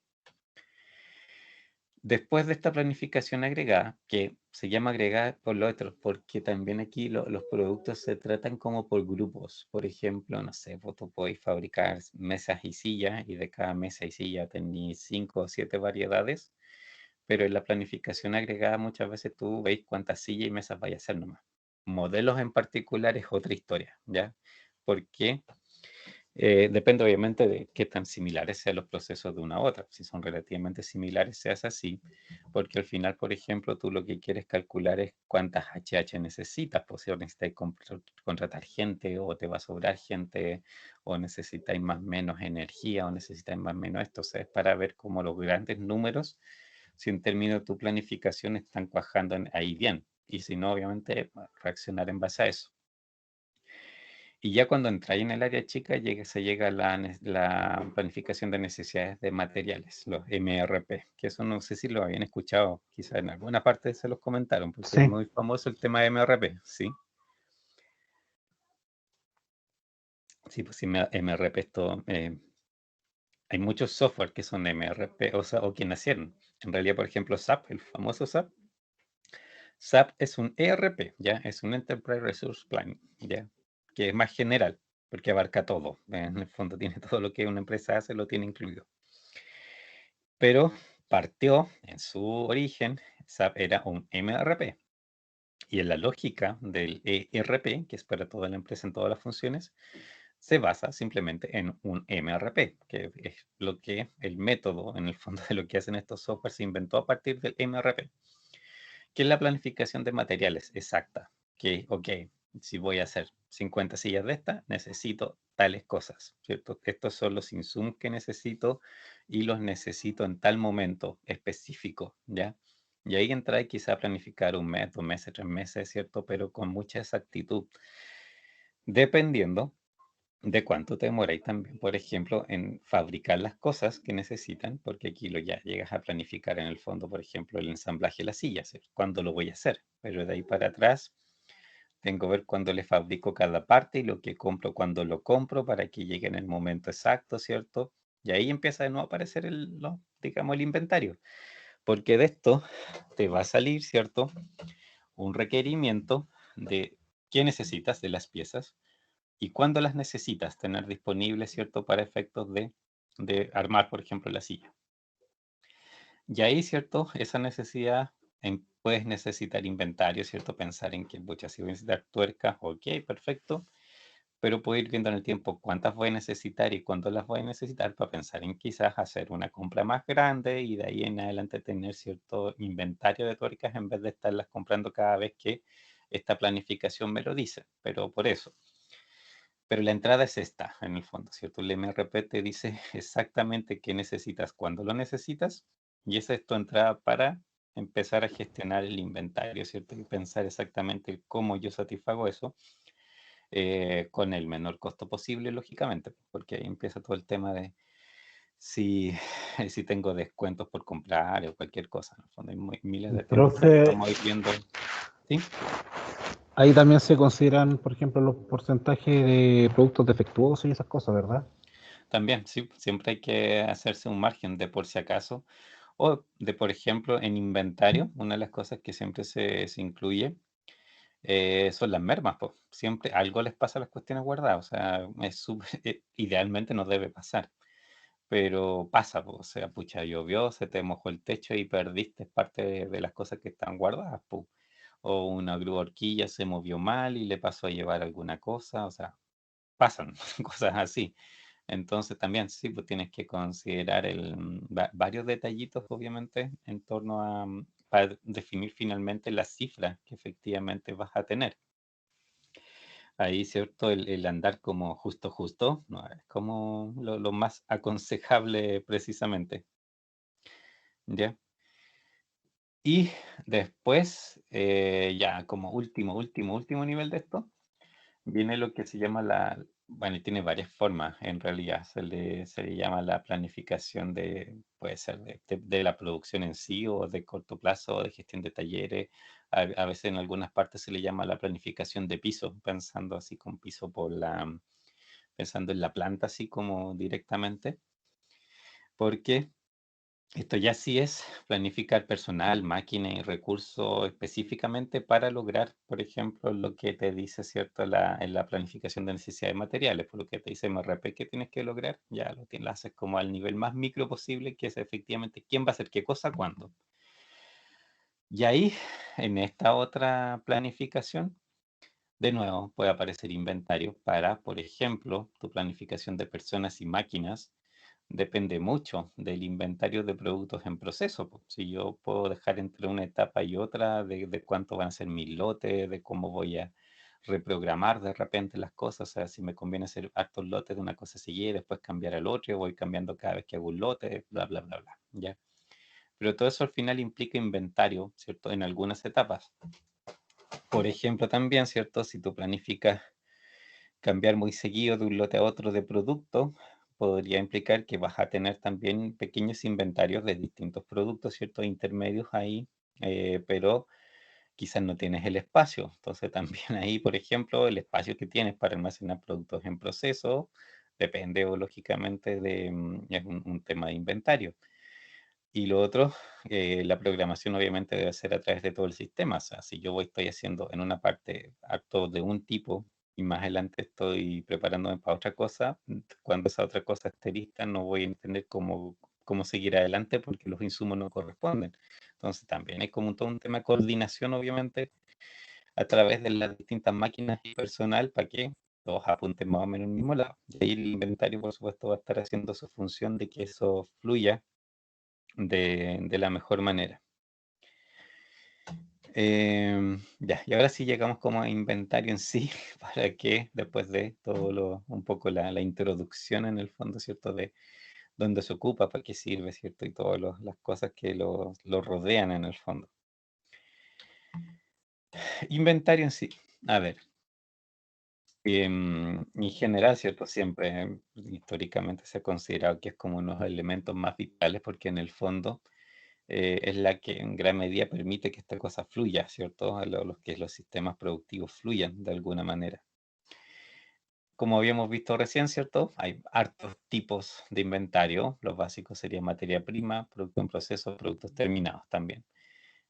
Después de esta planificación agregada, que se llama agregada por lo otro, porque también aquí los productos se tratan como por grupos. Por ejemplo, no sé, vos tú podéis fabricar mesas y sillas y de cada mesa y silla tenéis 5 o 7 variedades, pero en la planificación agregada muchas veces tú veis cuántas sillas y mesas vais a hacer nomás. Modelos en particular es otra historia, ¿ya? Porque depende obviamente de qué tan similares sean los procesos de una a otra. Si son relativamente similares, se hace así, porque al final, por ejemplo, tú lo que quieres calcular es cuántas HH necesitas, pues si necesitáis contratar gente o te va a sobrar gente o necesitáis más o menos energía o necesitáis más o menos esto. O sea, es para ver cómo los grandes números, si en términos de tu planificación están cuajando ahí bien. Y si no, obviamente, reaccionar en base a eso. Y ya cuando entráis en el área chica, se llega a la planificación de necesidades de materiales, los MRP, que eso no sé si lo habían escuchado, quizá en alguna parte se los comentaron, porque es Sí, muy famoso el tema de MRP, ¿sí? Sí, pues sí, MRP esto, hay muchos software que son MRP, o sea, o que nacieron. En realidad, por ejemplo, SAP, el famoso SAP, SAP es un ERP, ¿ya? Es un Enterprise Resource Planning, ¿ya? Que es más general, porque abarca todo. En el fondo tiene todo lo que una empresa hace, lo tiene incluido. Pero partió en su origen, SAP era un MRP. Y en la lógica del ERP, que es para toda la empresa en todas las funciones, se basa simplemente en un MRP, que es el método, en el fondo de lo que hacen estos software, se inventó a partir del MRP, que es la planificación de materiales exacta. Que, ok, si voy a hacer 50 sillas de esta, necesito tales cosas, ¿cierto? Estos son los insumos que necesito y los necesito en tal momento específico, ¿ya? Y ahí entra quizá a planificar 1 mes, 2 meses, 3 meses, ¿cierto? Pero con mucha exactitud, dependiendo de cuánto te demoráis también, por ejemplo, en fabricar las cosas que necesitan, porque aquí ya llegas a planificar en el fondo, por ejemplo, el ensamblaje de las sillas, ¿cierto? ¿Cuándo lo voy a hacer? Pero de ahí para atrás tengo que ver cuándo le fabrico cada parte y lo que compro cuando lo compro para que llegue en el momento exacto, ¿cierto? Y ahí empieza de nuevo a aparecer digamos, el inventario, porque de esto te va a salir, ¿cierto? Un requerimiento de qué necesitas de las piezas y cuándo las necesitas tener disponibles, ¿cierto? Para efectos de armar, por ejemplo, la silla. Y ahí, ¿cierto? Esa necesidad, puedes necesitar inventario, ¿cierto? Pensar en que, pucha, si voy a necesitar tuercas, ok, perfecto, pero puedo ir viendo en el tiempo cuántas voy a necesitar y cuándo las voy a necesitar para pensar en quizás hacer una compra más grande y de ahí en adelante tener cierto inventario de tuercas en vez de estarlas comprando cada vez que esta planificación me lo dice. Pero por eso. Pero la entrada es esta, en el fondo, ¿cierto? El MRP te dice exactamente qué necesitas, cuándo lo necesitas, y esa es tu entrada para empezar a gestionar el inventario, ¿cierto? Y pensar exactamente cómo yo satisfago eso con el menor costo posible, lógicamente, porque ahí empieza todo el tema de si, si tengo descuentos por comprar o cualquier cosa. En el fondo hay miles de temas que Entonces, vamos a ir viendo. ¿Sí? ahí también se consideran, por ejemplo, los porcentajes de productos defectuosos y esas cosas, ¿verdad? También, sí, siempre hay que hacerse un margen de por si acaso. O de, por ejemplo, en inventario, una de las cosas que siempre se incluye son las mermas, pues. Siempre algo les pasa a las cuestiones guardadas. O sea, idealmente no debe pasar, pero pasa, pues. O sea, pucha, llovió, se te mojó el techo y perdiste parte de las cosas que están guardadas, pues. O una grúa horquilla se movió mal y le pasó a llevar alguna cosa. O sea, pasan cosas así. Entonces también sí, pues tienes que considerar varios detallitos, obviamente, en torno a, para definir finalmente la cifra que efectivamente vas a tener. Ahí, ¿cierto? El andar como justo, no, es como lo más aconsejable precisamente, ¿ya? Y después, ya como último nivel de esto, viene lo que se llama bueno, y tiene varias formas en realidad. Se le llama la planificación puede ser de la producción en sí o de corto plazo o de gestión de talleres. A veces en algunas partes se le llama la planificación de piso, pensando así con piso pensando en la planta así como directamente. Porque esto ya sí es planificar personal, máquina y recursos específicamente para lograr, por ejemplo, lo que te dice, ¿cierto? En la planificación de necesidades materiales, por lo que te dice MRP que tienes que lograr, ya lo haces como al nivel más micro posible, que es efectivamente quién va a hacer qué cosa, cuándo. Y ahí, en esta otra planificación, de nuevo puede aparecer inventario para, por ejemplo, tu planificación de personas y máquinas depende mucho del inventario de productos en proceso, po. Si yo puedo dejar entre una etapa y otra de cuánto van a ser mis lotes, de cómo voy a reprogramar de repente las cosas, o sea, si me conviene hacer hartos lotes de una cosa seguida y después cambiar al otro, voy cambiando cada vez que hago un lote, bla, bla, bla, bla, ¿ya? Pero todo eso al final implica inventario, ¿cierto? En algunas etapas. Por ejemplo, también, ¿cierto? Si tú planificas cambiar muy seguido de un lote a otro de producto, podría implicar que vas a tener también pequeños inventarios de distintos productos, ciertos intermedios ahí, pero quizás no tienes el espacio. Entonces también ahí, por ejemplo, el espacio que tienes para almacenar productos en proceso depende o lógicamente es un tema de inventario. Y lo otro, la programación obviamente debe ser a través de todo el sistema. O sea, si yo estoy haciendo en una parte acto de un tipo y más adelante estoy preparándome para otra cosa, cuando esa otra cosa esté lista no voy a entender cómo seguir adelante porque los insumos no corresponden. Entonces también hay como todo un tema de coordinación, obviamente, a través de las distintas máquinas y personal para que todos apunten más o menos al mismo lado. Y ahí el inventario, por supuesto, va a estar haciendo su función de que eso fluya de la mejor manera. Ya, y ahora sí llegamos como a inventario en sí, para que después de todo un poco la introducción en el fondo, ¿cierto? De dónde se ocupa, para qué sirve, ¿cierto? Y todas las cosas que lo rodean en el fondo. Inventario en sí. A ver, en general, ¿cierto? Siempre, históricamente se ha considerado que es como uno de los elementos más vitales porque en el fondo es la que en gran medida permite que esta cosa fluya, ¿cierto? Que los sistemas productivos fluyan de alguna manera. Como habíamos visto recién, ¿cierto? Hay hartos tipos de inventario. Los básicos serían materia prima, producto en proceso, productos terminados también.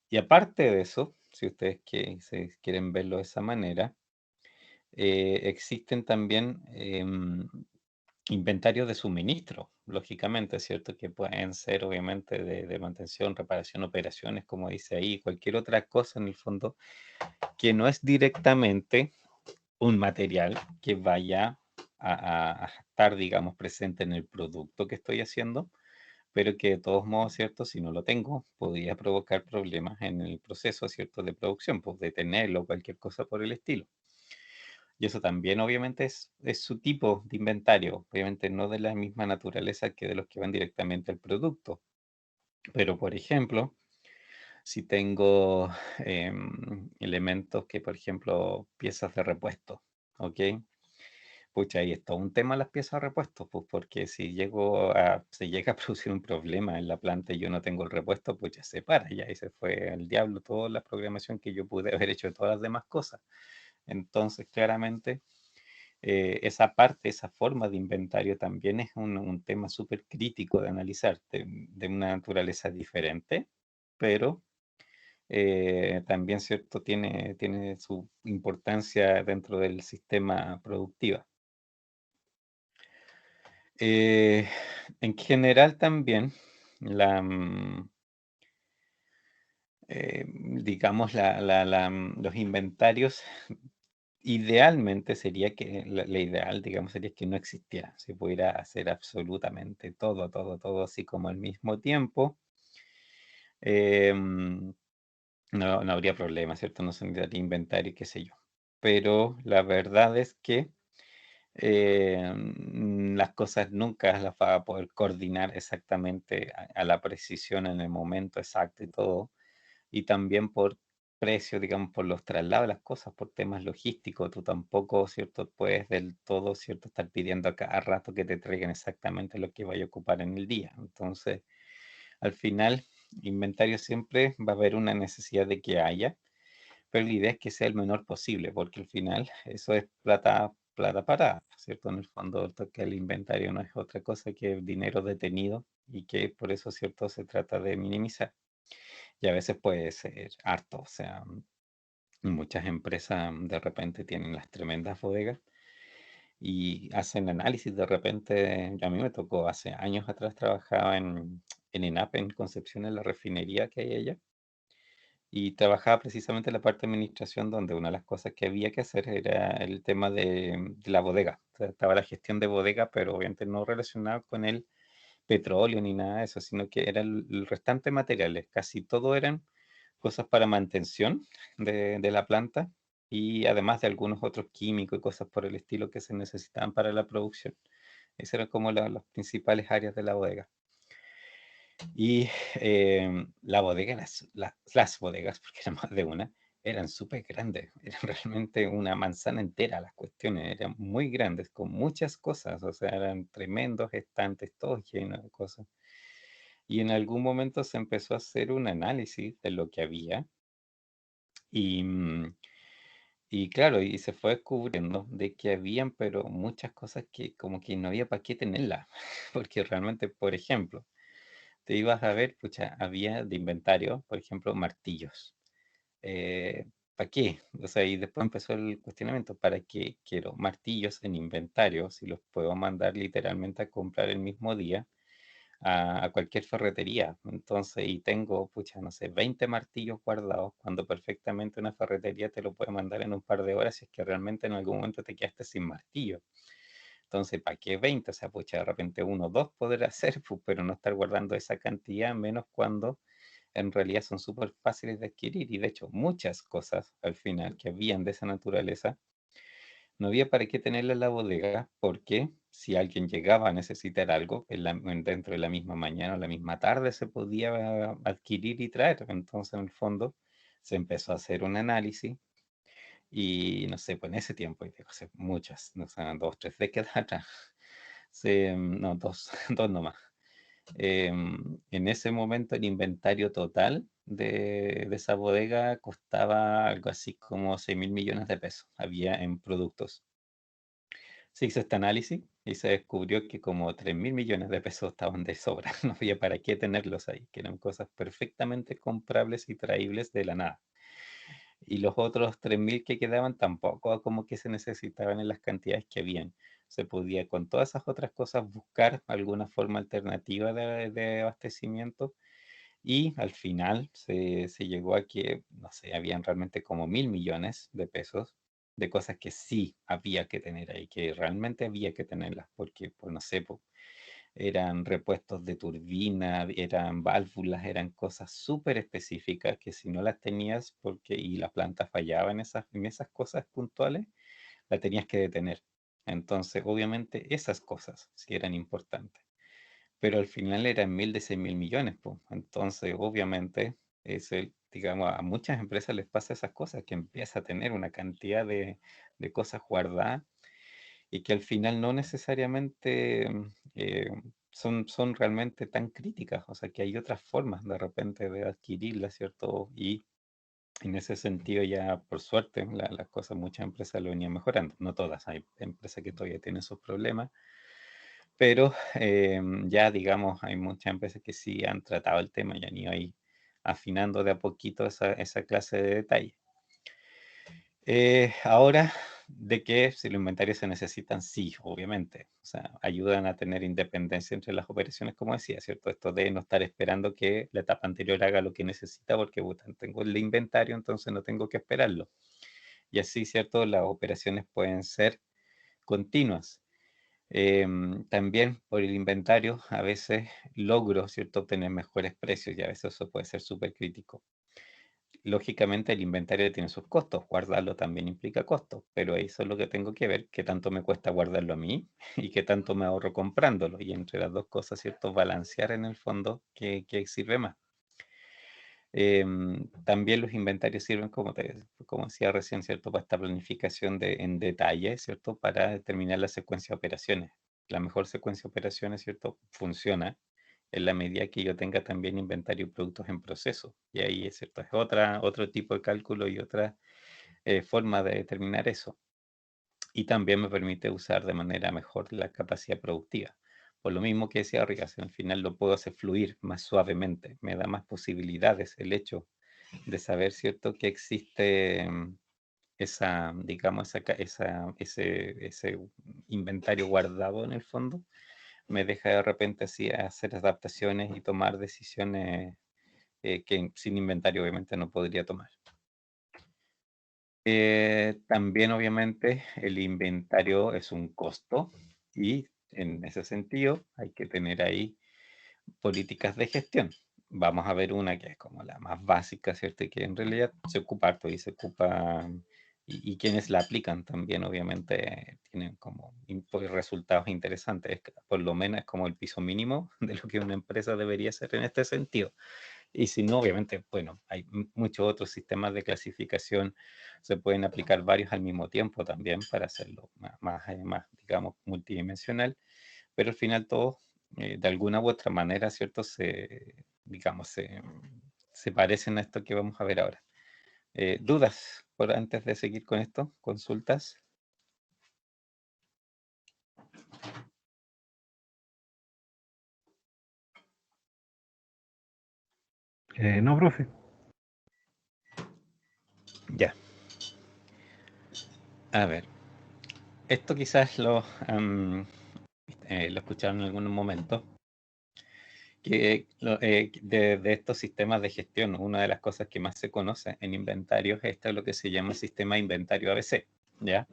Y aparte de eso, si ustedes quieren verlo de esa manera, existen también inventarios de suministro, lógicamente, ¿cierto? Que pueden ser obviamente de mantención, reparación, operaciones, como dice ahí, cualquier otra cosa en el fondo que no es directamente un material que vaya a estar, digamos, presente en el producto que estoy haciendo, pero que de todos modos, ¿cierto? Si no lo tengo, podría provocar problemas en el proceso, ¿cierto? De producción, pues detenerlo, cualquier cosa por el estilo. Y eso también obviamente es su tipo de inventario, obviamente no de la misma naturaleza que de los que van directamente al producto. Pero, por ejemplo, si tengo elementos que, por ejemplo, piezas de repuesto, ¿ok? Pucha, ahí es todo un tema las piezas de repuesto, pues porque si se llega a producir un problema en la planta y yo no tengo el repuesto, pues ya se para, ya ahí se fue al diablo toda la programación que yo pude haber hecho de todas las demás cosas. Entonces, claramente, esa parte, esa forma de inventario también es un tema súper crítico de analizar, de una naturaleza diferente, pero también, ¿cierto?, tiene su importancia dentro del sistema productivo. Eh, en general también, la, mm, digamos, los inventarios, idealmente sería que, la ideal, digamos, sería que no existiera, se pudiera hacer absolutamente todo, todo, todo así como al mismo tiempo. em, no habría problema, ¿cierto? No se necesitaría inventario y qué sé yo. Pero la verdad es que las cosas nunca las va a poder coordinar exactamente a la precisión en el momento exacto y todo. Y también por precio, digamos, por los traslados de las cosas, por temas logísticos. Tú tampoco, ¿cierto? Puedes del todo, ¿cierto? Estar pidiendo a cada rato que te traigan exactamente lo que vaya a ocupar en el día. Entonces, al final, inventario siempre va a haber una necesidad de que haya, pero la idea es que sea el menor posible, porque al final eso es plata, plata parada, ¿cierto? En el fondo, que el inventario no es otra cosa que dinero detenido y que por eso, ¿cierto? Se trata de minimizar. Y a veces puede ser harto, o sea, muchas empresas de repente tienen las tremendas bodegas y hacen análisis de repente. A mí me tocó hace años atrás, trabajaba en ENAP, en Concepción, en la refinería que hay allá. Y trabajaba precisamente en la parte de administración, donde una de las cosas que había que hacer era el tema de la bodega. O sea, estaba la gestión de bodega, pero obviamente no relacionado con el petróleo ni nada de eso, sino que era el restante de materiales. Casi todo eran cosas para mantención de la planta y además de algunos otros químicos y cosas por el estilo que se necesitaban para la producción. Esas eran como las principales áreas de la bodega. Y la bodega, las bodegas, porque eran más de una, eran súper grandes, eran realmente una manzana entera las cuestiones, eran muy grandes, con muchas cosas, o sea, eran tremendos estantes, todos llenos de cosas. Y en algún momento se empezó a hacer un análisis de lo que había y, y claro, y se fue descubriendo de que habían, pero muchas cosas que como que no había para qué tenerlas, porque realmente, por ejemplo, te ibas a ver, pucha, había de inventario, por ejemplo, martillos. ¿Para qué? O sea, y después empezó el cuestionamiento, ¿para qué quiero martillos en inventario si los puedo mandar literalmente a comprar el mismo día a cualquier ferretería? Entonces, y tengo, pucha, no sé, 20 martillos guardados, cuando perfectamente una ferretería te lo puede mandar en un par de horas si es que realmente en algún momento te quedaste sin martillo. Entonces, ¿para qué 20? O sea, pucha, de repente uno o dos poder hacer, pues, pero no estar guardando esa cantidad, menos cuando en realidad son súper fáciles de adquirir y de hecho muchas cosas al final que habían de esa naturaleza no había para qué tenerla en la bodega porque si alguien llegaba a necesitar algo dentro de la misma mañana o la misma tarde se podía adquirir y traer. Entonces, en el fondo, se empezó a hacer un análisis y no sé, pues en ese tiempo, y digo, hace muchas, no sé, 2, 3 décadas atrás, no, dos, dos nomás. En ese momento el inventario total de esa bodega costaba algo así como 6.000 millones de pesos, había en productos. Se hizo este análisis y se descubrió que como 3.000 millones de pesos estaban de sobra, no había para qué tenerlos ahí, que eran cosas perfectamente comprables y traíbles de la nada. Y los otros 3.000 que quedaban tampoco como que se necesitaban en las cantidades que habían. Se podía con todas esas otras cosas buscar alguna forma alternativa de abastecimiento y al final se llegó a que, no sé, habían realmente como 1.000 millones de pesos de cosas que sí había que tener ahí, que realmente había que tenerlas, porque, pues no sé, po, eran repuestos de turbina, eran válvulas, eran cosas súper específicas que si no las tenías y la planta fallaba en esas cosas puntuales, la tenías que detener. Entonces, obviamente, esas cosas sí eran importantes. Pero al final eran 1.000 de 6.000 millones, pues. Entonces, obviamente, digamos, a muchas empresas les pasa esas cosas, que empieza a tener una cantidad de cosas guardadas y que al final no necesariamente son realmente tan críticas. O sea, que hay otras formas de repente de adquirirlas, ¿cierto? Y en ese sentido ya, por suerte, las cosas, muchas empresas lo venían mejorando. No todas, hay empresas que todavía tienen sus problemas, pero ya, digamos, hay muchas empresas que sí han tratado el tema y han ido ahí afinando de a poquito esa clase de detalle. Ahora, de que si los inventarios se necesitan, sí, obviamente. O sea, ayudan a tener independencia entre las operaciones, como decía, ¿cierto? Esto de no estar esperando que la etapa anterior haga lo que necesita, porque puta, tengo el inventario, entonces no tengo que esperarlo. Y así, ¿cierto? Las operaciones pueden ser continuas. También por el inventario a veces logro, ¿cierto?, obtener mejores precios y a veces eso puede ser súper crítico. Lógicamente el inventario tiene sus costos, guardarlo también implica costos, pero eso es lo que tengo que ver, qué tanto me cuesta guardarlo a mí y qué tanto me ahorro comprándolo. Y entre las dos cosas, ¿cierto?, balancear en el fondo qué sirve más. También los inventarios sirven, como decía recién, ¿cierto?, para esta planificación en detalle, ¿cierto?, para determinar la secuencia de operaciones. La mejor secuencia de operaciones, ¿cierto?, funciona en la medida que yo tenga también inventario y productos en proceso. Y ahí, es cierto, es otro tipo de cálculo y otra forma de determinar eso. Y también me permite usar de manera mejor la capacidad productiva. Por lo mismo que decía Rigas, al final lo puedo hacer fluir más suavemente, me da más posibilidades el hecho de saber, ¿cierto?, que existe esa, digamos, ese inventario guardado en el fondo, me deja de repente así hacer adaptaciones y tomar decisiones que sin inventario obviamente no podría tomar. También obviamente el inventario es un costo y en ese sentido hay que tener ahí políticas de gestión. Vamos a ver una que es como la más básica, ¿cierto? Y que en realidad se ocupa harto y se ocupa, y quienes la aplican también obviamente tienen como pues, resultados interesantes. Por lo menos es como el piso mínimo de lo que una empresa debería hacer en este sentido. Y si no, obviamente, bueno, hay muchos otros sistemas de clasificación, se pueden aplicar varios al mismo tiempo también para hacerlo más digamos, multidimensional, pero al final todos, de alguna u otra manera, ¿cierto? Digamos, se parecen a esto que vamos a ver ahora. ¿Dudas por antes de seguir con esto? ¿Consultas? No, profe. Ya. A ver, esto quizás lo escucharon en algún momento, de estos sistemas de gestión, una de las cosas que más se conoce en inventarios es lo que se llama el sistema de inventario ABC, ¿ya?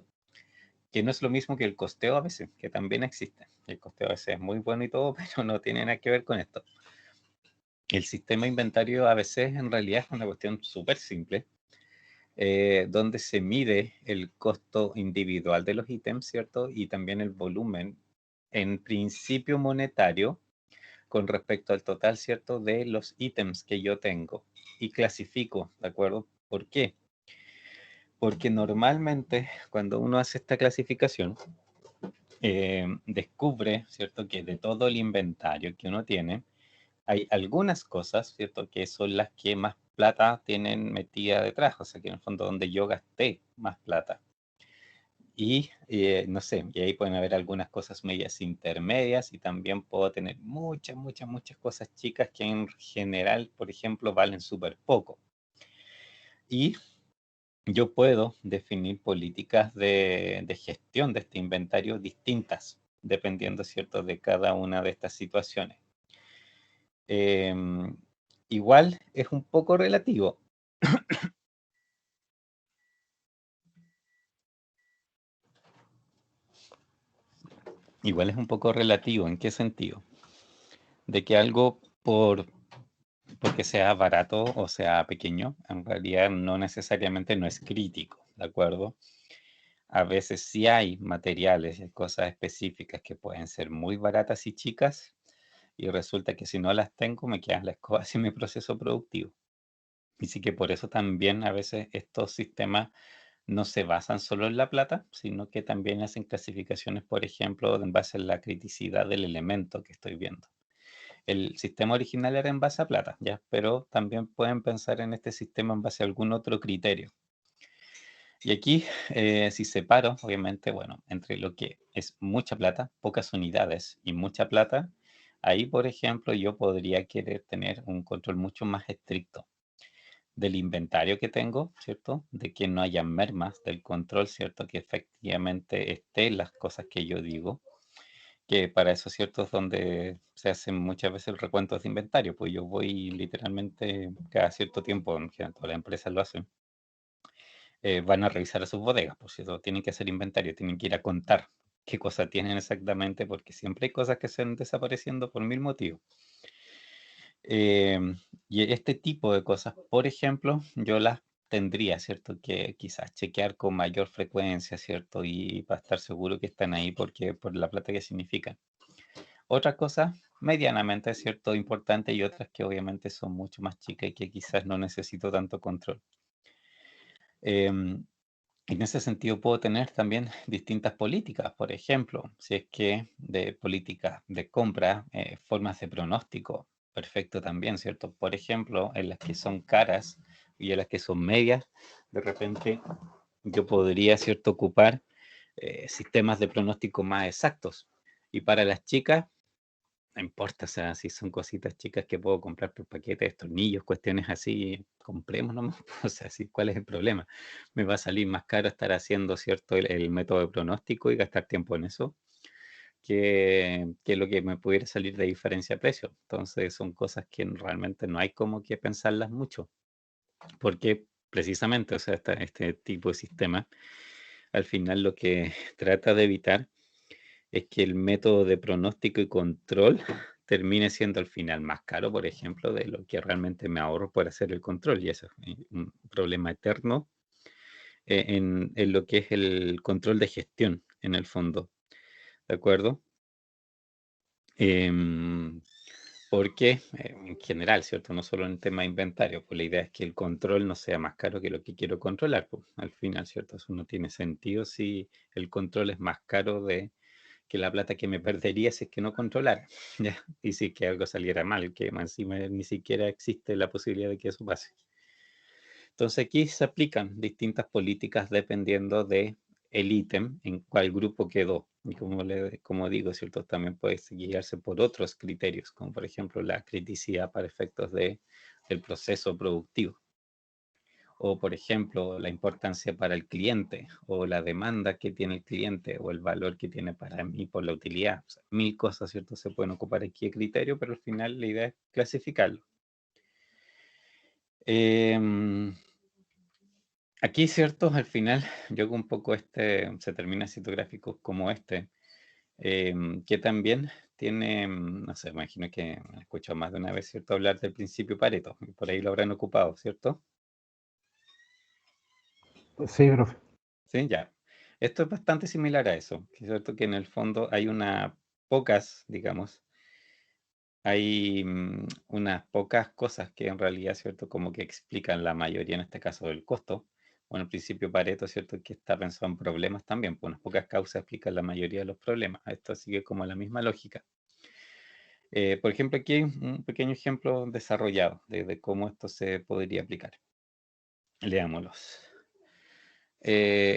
Que no es lo mismo que el costeo ABC, que también existe. El costeo ABC es muy bueno y todo, pero no tiene nada que ver con esto. El sistema inventario a veces en realidad es una cuestión súper simple, donde se mide el costo individual de los ítems, ¿cierto? Y también el volumen en principio monetario con respecto al total, ¿cierto? De los ítems que yo tengo y clasifico, ¿de acuerdo? ¿Por qué? Porque normalmente cuando uno hace esta clasificación, descubre, ¿cierto? Que de todo el inventario que uno tiene, hay algunas cosas, ¿cierto? Que son las que más plata tienen metida detrás, o sea, que en el fondo donde yo gasté más plata. Y no sé, y ahí pueden haber algunas cosas medias intermedias y también puedo tener muchas cosas chicas que en general, por ejemplo, valen súper poco. Y yo puedo definir políticas de gestión de este inventario distintas, dependiendo, ¿cierto?, de cada una de estas situaciones. Igual es un poco relativo. Igual es un poco relativo, ¿en qué sentido? De que algo porque sea barato o sea pequeño, en realidad no necesariamente no es crítico, ¿de acuerdo? A veces sí hay materiales y cosas específicas que pueden ser muy baratas y chicas, y resulta que si no las tengo me quedan las cosas en mi proceso productivo. Y sí que por eso también a veces estos sistemas no se basan solo en la plata, sino que también hacen clasificaciones, por ejemplo, en base a la criticidad del elemento que estoy viendo. El sistema original era en base a plata, ¿ya? Pero también pueden pensar en este sistema en base a algún otro criterio. Y aquí, si separo, obviamente, bueno, entre lo que es mucha plata, pocas unidades y mucha plata, ahí, por ejemplo, yo podría querer tener un control mucho más estricto del inventario que tengo, ¿cierto? De que no haya mermas del control, ¿cierto? Que efectivamente estén las cosas que yo digo, que para eso, ¿cierto? Es donde se hacen muchas veces el recuento de inventario, pues yo voy literalmente cada cierto tiempo, en general todas las empresas lo hacen, van a revisar a sus bodegas, por cierto, tienen que hacer inventario, tienen que ir a contar qué cosas tienen exactamente, porque siempre hay cosas que se van desapareciendo por mil motivos. Y este tipo de cosas, por ejemplo, yo las tendría, ¿cierto? Que quizás chequear con mayor frecuencia, ¿cierto? Y para estar seguro que están ahí porque por la plata que significan. Otra cosa, medianamente, ¿cierto? Importante y otras que obviamente son mucho más chicas y que quizás no necesito tanto control. Em, en ese sentido puedo tener también distintas políticas, por ejemplo, si es que de políticas de compra, formas de pronóstico, perfecto también, ¿cierto? Por ejemplo, en las que son caras y en las que son medias, de repente yo podría, ¿cierto?, ocupar sistemas de pronóstico más exactos. Y para las chicas, no importa, o sea, si son cositas chicas que puedo comprar por paquetes, tornillos, cuestiones así, compremos nomás, o sea, sí, ¿cuál es el problema? Me va a salir más caro estar haciendo, ¿cierto?, el método de pronóstico y gastar tiempo en eso, que lo que me pudiera salir de diferencia de precio. Entonces, son cosas que realmente no hay como que pensarlas mucho, porque precisamente, o sea, este tipo de sistema, al final lo que trata de evitar es que el método de pronóstico y control termine siendo al final más caro, por ejemplo, de lo que realmente me ahorro por hacer el control. Y eso es un problema eterno en lo que es el control de gestión, en el fondo. ¿De acuerdo? Em, Porque en general, ¿cierto? No solo en el tema de inventario, pues la idea es que el control no sea más caro que lo que quiero controlar, pues al final, ¿cierto? Eso no tiene sentido si el control es más caro que la plata que me perdería si es que no controlara, ¿ya? Y si es que algo saliera mal, que más encima ni siquiera existe la posibilidad de que eso pase. Entonces aquí se aplican distintas políticas dependiendo de el ítem en cuál grupo quedó. Y como digo, ¿cierto? También puede guiarse por otros criterios, como por ejemplo la criticidad para efectos del proceso productivo. O, por ejemplo, la importancia para el cliente, o la demanda que tiene el cliente, o el valor que tiene para mí por la utilidad. O sea, mil cosas, ¿cierto? Se pueden ocupar aquí de criterio, pero al final la idea es clasificarlo. Aquí, ¿cierto? Al final, yo hago un poco se termina haciendo gráficos como este, que también tiene, no sé, imagino que he escuchado más de una vez, ¿cierto?, hablar del principio Pareto, y por ahí lo habrán ocupado, ¿cierto? Sí, profe. Sí, ya. Esto es bastante similar a eso, que es cierto que en el fondo hay pocas, digamos, hay unas pocas cosas que en realidad, ¿cierto?, como que explican la mayoría, en este caso, del costo. Bueno, el principio Pareto, ¿cierto?, que está pensado en problemas también, pues unas pocas causas explican la mayoría de los problemas. Esto sigue como la misma lógica. Por ejemplo, aquí hay un pequeño ejemplo desarrollado de cómo esto se podría aplicar. Leámoslos.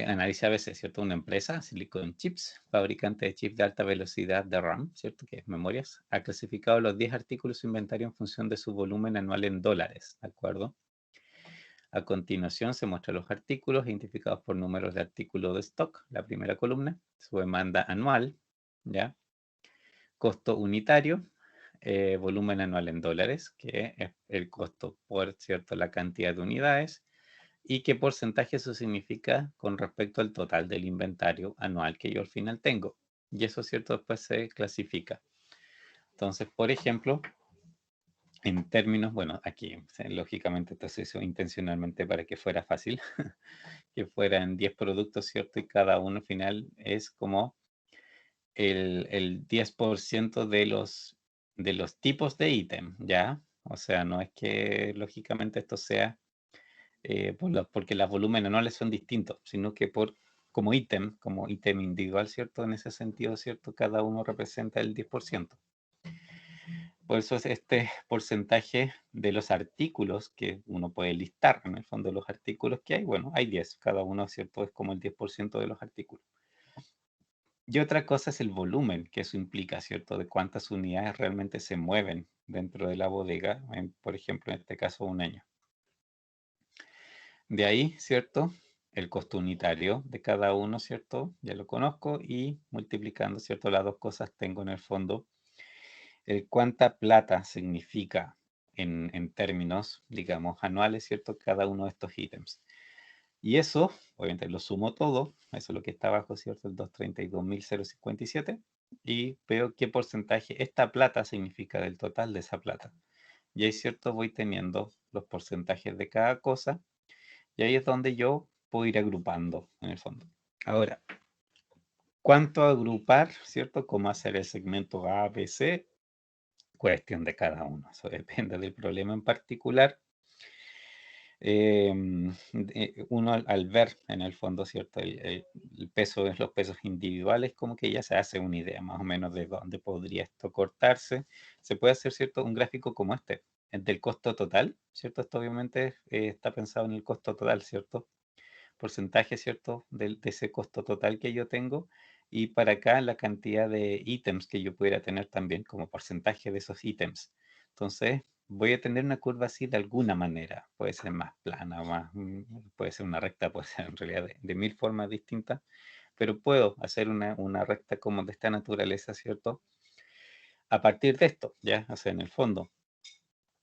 Analiza a veces, ¿cierto? Una empresa, Silicon Chips, fabricante de chips de alta velocidad de RAM, ¿cierto? Que es memorias, ha clasificado los 10 artículos de su inventario en función de su volumen anual en dólares, ¿de acuerdo? A continuación se muestran los artículos identificados por números de artículo de stock, la primera columna, su demanda anual, ¿ya? Costo unitario, volumen anual en dólares, que es el costo por, ¿cierto?, la cantidad de unidades, y qué porcentaje eso significa con respecto al total del inventario anual que yo al final tengo. Y eso, ¿cierto?, después se clasifica. Entonces, por ejemplo, en términos, bueno, aquí lógicamente esto se hizo intencionalmente para que fuera fácil, que fueran 10 productos, ¿cierto? Y cada uno al final es como el 10% de los tipos de ítem, ¿ya? O sea, no es que lógicamente esto sea porque los volúmenes anuales son distintos, sino que como ítem individual, ¿cierto? En ese sentido, ¿cierto? Cada uno representa el 10%. Por eso es este porcentaje de los artículos que uno puede listar, en el fondo de los artículos que hay, bueno, hay 10, cada uno, ¿cierto? Es como el 10% de los artículos. Y otra cosa es el volumen que eso implica, ¿cierto? De cuántas unidades realmente se mueven dentro de la bodega, por ejemplo, en este caso, un año. De ahí, ¿cierto? El costo unitario de cada uno, ¿cierto? Ya lo conozco y multiplicando, ¿cierto? Las dos cosas tengo en el fondo cuánta plata significa en términos, digamos, anuales, ¿cierto? Cada uno de estos ítems. Y eso, obviamente, lo sumo todo, eso es lo que está abajo, ¿cierto? El 232.057, y veo qué porcentaje esta plata significa del total de esa plata. Y ahí, ¿cierto? Voy teniendo los porcentajes de cada cosa, y ahí es donde yo puedo ir agrupando, en el fondo. Ahora, ¿cuánto agrupar, ¿cierto? ¿Cómo hacer el segmento A, B, C? Cuestión de cada uno. Eso depende del problema en particular. Uno al ver en el fondo, ¿cierto? El peso, los pesos individuales, como que ya se hace una idea más o menos de dónde podría esto cortarse. Se puede hacer, ¿cierto?, un gráfico como este, del costo total, ¿cierto? Esto obviamente está pensado en el costo total, ¿cierto? Porcentaje, ¿cierto?, de ese costo total que yo tengo, y para acá la cantidad de ítems que yo pudiera tener también como porcentaje de esos ítems. Entonces, voy a tener una curva así de alguna manera. Puede ser más plana, puede ser una recta, puede ser en realidad de mil formas distintas, pero puedo hacer una recta como de esta naturaleza, ¿cierto? A partir de esto, ¿ya? O sea, en el fondo.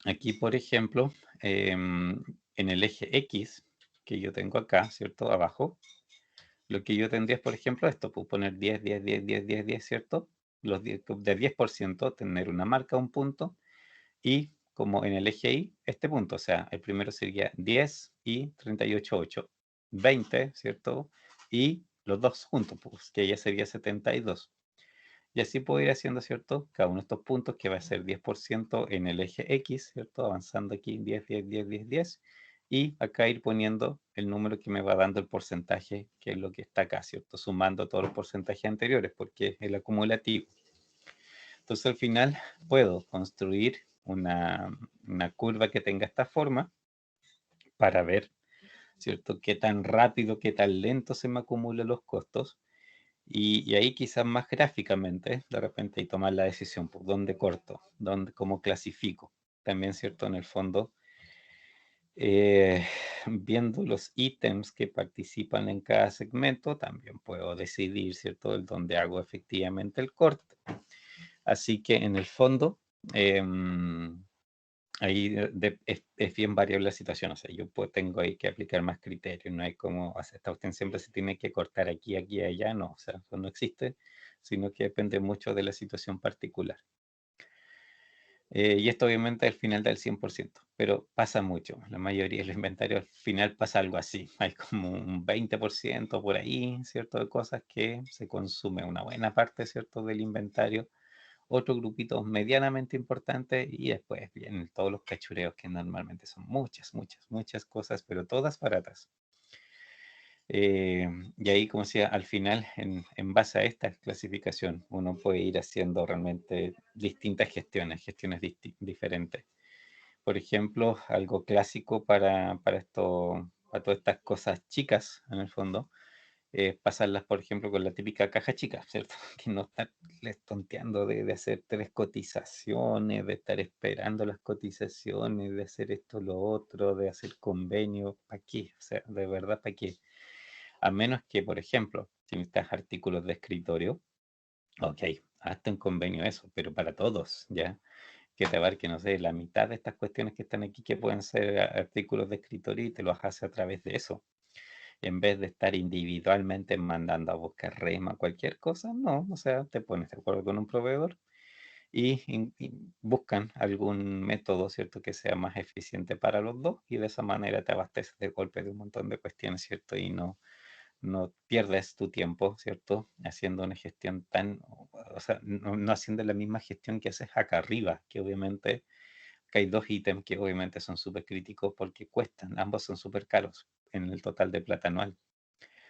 Aquí, por ejemplo, en el eje X que yo tengo acá, ¿cierto? Abajo, lo que yo tendría es, por ejemplo, esto, puedo poner 10, 10, 10, 10, 10, 10, ¿cierto? Los 10, de 10%, tener una marca, un punto, y como en el eje Y, este punto, o sea, el primero sería 10 y 38,8, 20, ¿cierto? Y los dos juntos, pues, que ya sería 72. Y así puedo ir haciendo, ¿cierto? Cada uno de estos puntos que va a ser 10% en el eje X, ¿cierto? Avanzando aquí 10, 10, 10, 10, 10. Y acá ir poniendo el número que me va dando el porcentaje, que es lo que está acá, ¿cierto? Sumando todos los porcentajes anteriores, porque es el acumulativo. Entonces al final puedo construir una curva que tenga esta forma para ver, ¿cierto?, qué tan rápido, qué tan lento se me acumulan los costos. Y ahí quizás más gráficamente, de repente, y tomar la decisión, por dónde corto, cómo clasifico. También, ¿cierto? En el fondo, eh, viendo los ítems que participan en cada segmento, también puedo decidir, ¿cierto?, el dónde hago efectivamente el corte. Así que en el fondo, ahí es bien variable la situación. O sea, yo tengo ahí que aplicar más criterios. No hay como, o sea, esta cuestión siempre se tiene que cortar aquí, aquí, allá. No, o sea, eso no existe. sino que depende mucho de la situación particular. Y esto obviamente al final da el 100%, pero pasa mucho. La mayoría de los inventarios al final pasa algo así. Hay como un 20% por ahí, ¿cierto? De cosas que se consume una buena parte, ¿cierto? Del inventario. Otro grupito medianamente importante y después vienen todos los cachureos que normalmente son muchas, muchas, muchas cosas, pero todas baratas. Y ahí, como decía, al final, en base a esta clasificación, uno puede ir haciendo realmente distintas gestiones diferentes. Por ejemplo, algo clásico para esto, para todas estas cosas chicas, en el fondo, pasarlas, por ejemplo, con la típica caja chica, ¿cierto? Que no estar tonteando de hacer 3 cotizaciones, de estar esperando las cotizaciones, de hacer esto, lo otro, de hacer convenio. ¿Para qué? O sea, de verdad, ¿para qué? A menos que, por ejemplo, si necesitas artículos de escritorio, ok, hazte un convenio eso, pero para todos, ¿ya? Que te abarque, no sé, la mitad de estas cuestiones que están aquí, que pueden ser artículos de escritorio, y te los hace a través de eso. En vez de estar individualmente mandando a buscar REMA, cualquier cosa, no, o sea, te pones de acuerdo con un proveedor y buscan algún método, ¿cierto?, que sea más eficiente para los dos, y de esa manera te abasteces de golpe de un montón de cuestiones, ¿cierto? Y no pierdes tu tiempo, ¿cierto? Haciendo una gestión o sea, no haciendo la misma gestión que haces acá arriba, que obviamente que hay 2 ítems que obviamente son súper críticos porque cuestan, ambos son súper caros en el total de plata anual.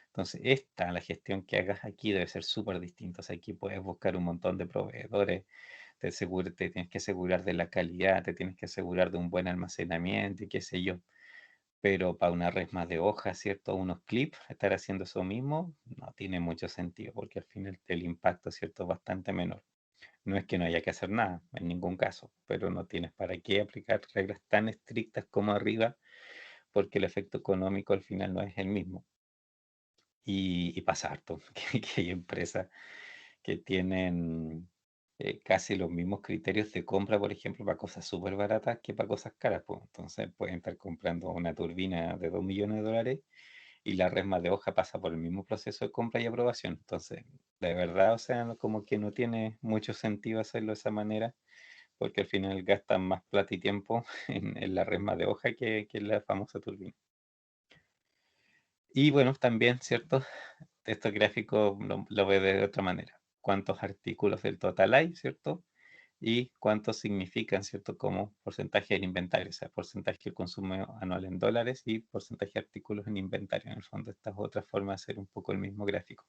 Entonces, la gestión que hagas aquí debe ser súper distinta. O sea, aquí puedes buscar un montón de proveedores, te tienes que asegurar de la calidad, te tienes que asegurar de un buen almacenamiento y qué sé yo. Pero para una resma de hojas, ¿cierto? Unos clips, estar haciendo eso mismo no tiene mucho sentido, porque al final el impacto, ¿cierto?, es bastante menor. No es que no haya que hacer nada, en ningún caso, pero no tienes para qué aplicar reglas tan estrictas como arriba, porque el efecto económico al final no es el mismo. Y pasa harto, que hay empresas que tienen casi los mismos criterios de compra, por ejemplo, para cosas súper baratas que para cosas caras, pues. Entonces pueden estar comprando una turbina de $2 millones y la resma de hoja pasa por el mismo proceso de compra y aprobación. Entonces, de verdad, o sea, como que no tiene mucho sentido hacerlo de esa manera, porque al final gastan más plata y tiempo en la resma de hoja que en la famosa turbina. Y bueno, también, ¿cierto? Estos gráficos lo ve de otra manera. ¿Cuántos artículos del total hay, cierto? Y cuántos significan, ¿cierto? Como porcentaje del inventario, o sea, porcentaje del consumo anual en dólares y porcentaje de artículos en inventario. En el fondo, esta es otra forma de hacer un poco el mismo gráfico.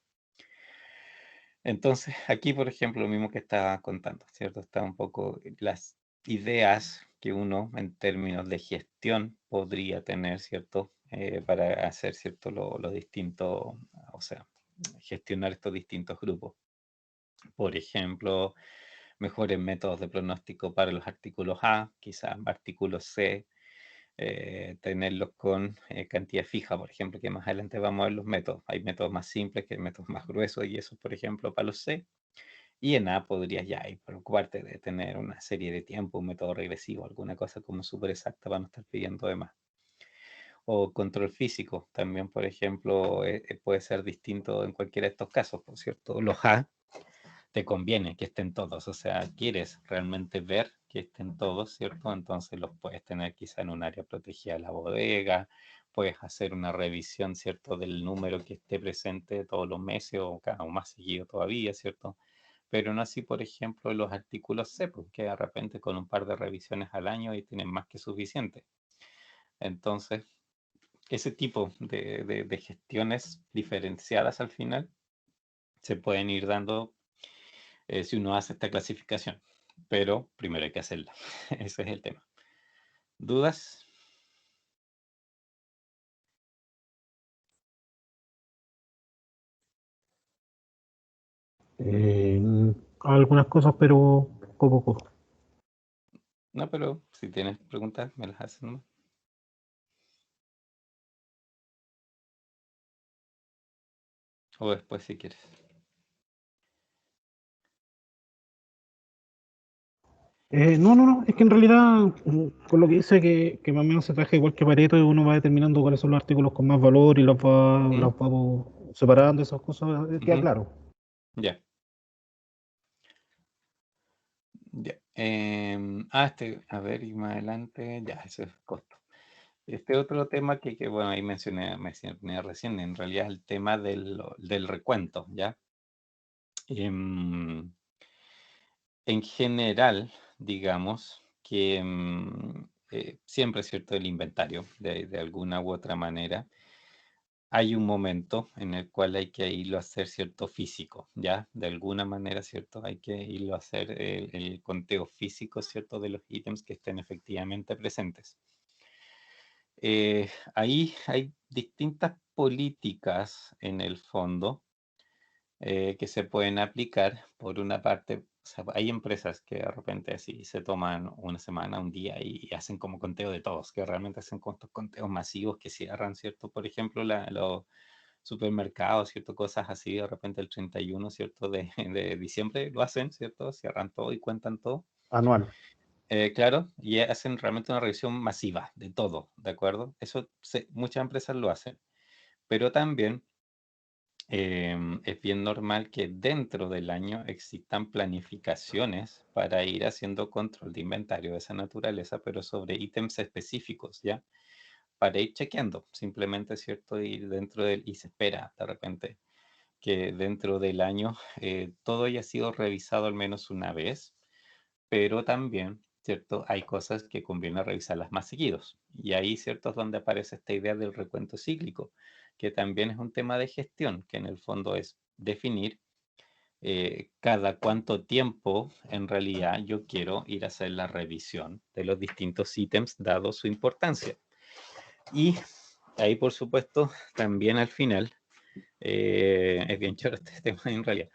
Entonces, aquí, por ejemplo, lo mismo que estaba contando, ¿cierto? Está un poco las ideas que uno, en términos de gestión, podría tener, ¿cierto? Para hacer, ¿cierto? Lo distinto, o sea, gestionar estos distintos grupos. Por ejemplo, mejores métodos de pronóstico para los artículos A, quizás artículos C, tenerlos con cantidad fija, por ejemplo, que más adelante vamos a ver los métodos. Hay métodos más simples que hay métodos más gruesos, y eso, por ejemplo, para los C. Y en A podrías ya preocuparte de tener una serie de tiempo, un método regresivo, alguna cosa como súper exacta para no estar pidiendo de más. O control físico, también, por ejemplo, puede ser distinto en cualquiera de estos casos, por cierto. Los A te conviene que estén todos, o sea, quieres realmente ver que estén todos, ¿cierto? Entonces los puedes tener quizá en un área protegida de la bodega, puedes hacer una revisión, ¿cierto?, del número que esté presente todos los meses o más seguido todavía, ¿cierto? Pero no así, por ejemplo, los artículos C, que de repente con un par de revisiones al año y tienen más que suficiente. Entonces, ese tipo de gestiones diferenciadas al final se pueden ir dando si uno hace esta clasificación, pero primero hay que hacerla. Ese es el tema. ¿Dudas? Algunas cosas, pero poco. No, pero si tienes preguntas, me las haces nomás. O después si quieres. No, es que en realidad, con lo que dice que más o menos se trabaja igual que Pareto, y uno va determinando cuáles son los artículos con más valor y los ¿Mm? vamos separando, esas cosas, queda Ujú. claro. Ya. Ya. A ver, y más adelante, ya, eso es costo. Este otro tema bueno, ahí mencioné recién, en realidad es el tema del recuento, ¿ya? Em, en general, digamos que siempre, ¿cierto? El inventario, de alguna u otra manera, hay un momento en el cual hay que irlo a hacer, ¿cierto? Físico, ¿ya? De alguna manera, ¿cierto? Hay que irlo a hacer el conteo físico, ¿cierto? De los ítems que estén efectivamente presentes. Ahí hay distintas políticas en el fondo que se pueden aplicar. Por una parte, o sea, hay empresas que de repente así se toman una semana, un día y hacen como conteo de todos, que realmente hacen conteos masivos que cierran, ¿cierto? Por ejemplo, los supermercados, ¿cierto? Cosas así, de repente el 31, ¿cierto? De diciembre lo hacen, ¿cierto? Cierran todo y cuentan todo. Anual. Claro, y hacen realmente una revisión masiva de todo, ¿de acuerdo? Eso muchas empresas lo hacen, pero también es bien normal que dentro del año existan planificaciones para ir haciendo control de inventario de esa naturaleza, pero sobre ítems específicos, ¿ya? Para ir chequeando, simplemente, ¿cierto? Y se espera de repente que dentro del año todo haya sido revisado al menos una vez, pero también, ¿cierto? Hay cosas que conviene revisarlas más seguidos. Y ahí, ¿cierto? Es donde aparece esta idea del recuento cíclico, que también es un tema de gestión, que en el fondo es definir cada cuánto tiempo en realidad yo quiero ir a hacer la revisión de los distintos ítems dado su importancia. Y ahí, por supuesto, también al final, es bien choro este tema en realidad,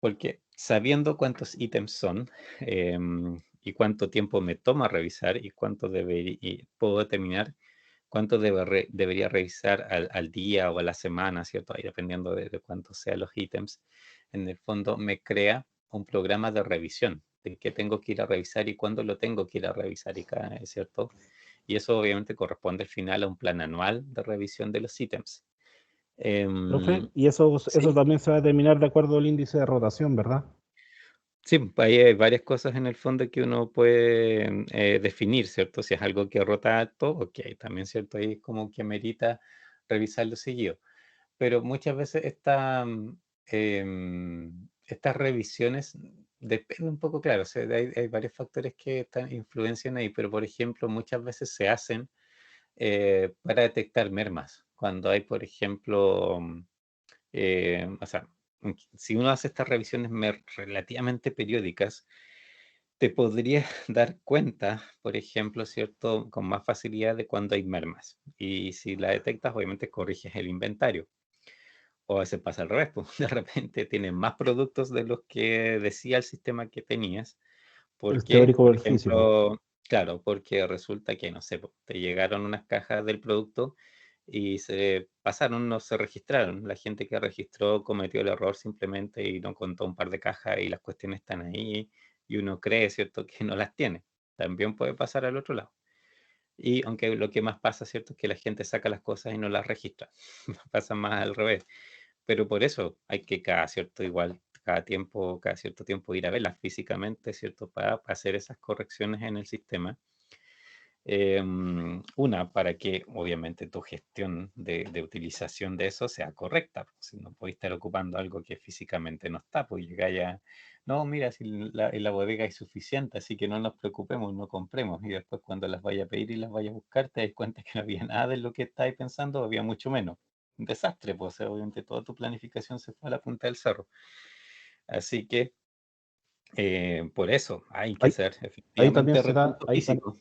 porque sabiendo cuántos ítems son y cuánto tiempo me toma revisar y puedo determinar cuánto debería revisar al día o a la semana, ¿cierto? Ahí dependiendo de cuántos sean los ítems, en el fondo me crea un programa de revisión de qué tengo que ir a revisar y cuándo lo tengo que ir a revisar, ¿cierto? Y eso obviamente corresponde al final a un plan anual de revisión de los ítems. Profe, Em, y eso sí, también se va a determinar de acuerdo al índice de rotación, ¿verdad? sí, ahí hay varias cosas en el fondo que uno puede definir, ¿cierto? Si es algo que rota alto, ok, también, ¿cierto? Ahí como que merita revisarlo seguido. Pero muchas veces estas revisiones dependen un poco, claro, o sea, hay varios factores que influencian ahí, pero por ejemplo, muchas veces se hacen para detectar mermas. Cuando hay, por ejemplo, o sea, si uno hace estas revisiones relativamente periódicas, te podrías dar cuenta, por ejemplo, ¿cierto? Con más facilidad de cuando hay mermas. Y si la detectas, obviamente corriges el inventario. O a veces pasa al revés, pues, de repente tienes más productos de los que decía el sistema que tenías. ¿Por El qué? teórico Por del físico. ejemplo, claro, porque resulta que, no sé, po, te llegaron unas cajas del producto y se pasaron, no se registraron. La gente que registró cometió el error simplemente y no contó un par de cajas y las cuestiones están ahí y uno cree, ¿cierto?, que no las tiene. También puede pasar al otro lado. Y aunque lo que más pasa, ¿cierto?, es que la gente saca las cosas y no las registra. Pasa más al revés. Pero por eso hay que cada cierto tiempo ir a verlas físicamente, ¿cierto? Para hacer esas correcciones en el sistema. Una, para que obviamente tu gestión de utilización de eso sea correcta, porque si no podéis estar ocupando algo que físicamente no está, pues llega ya, no, mira, si en la bodega hay suficiente, así que no nos preocupemos, no compremos. Y después cuando las vaya a pedir y las vaya a buscar, te das cuenta que no había nada de lo que estáis pensando, había mucho menos. Un desastre, pues, o sea, obviamente toda tu planificación se fue a la punta del cerro. Así que por eso hay que Ahí, hacer ahí también efectivamente se da, recuento físico.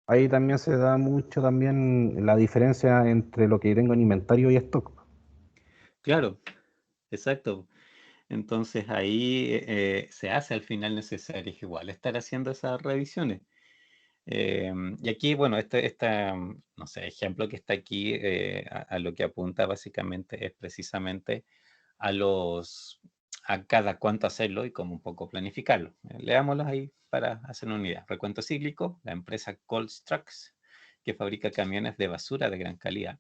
ahí también se da mucho también la diferencia entre lo que tengo en inventario y stock. Claro, exacto. Entonces ahí se hace al final necesario igual estar haciendo esas revisiones. Y aquí, bueno, no sé, ejemplo que está aquí a lo que apunta básicamente es precisamente a a cada cuánto hacerlo y cómo un poco planificarlo. Leámoslos ahí para hacer una unidad. Recuento cíclico, la empresa Cold Trucks, que fabrica camiones de basura de gran calidad,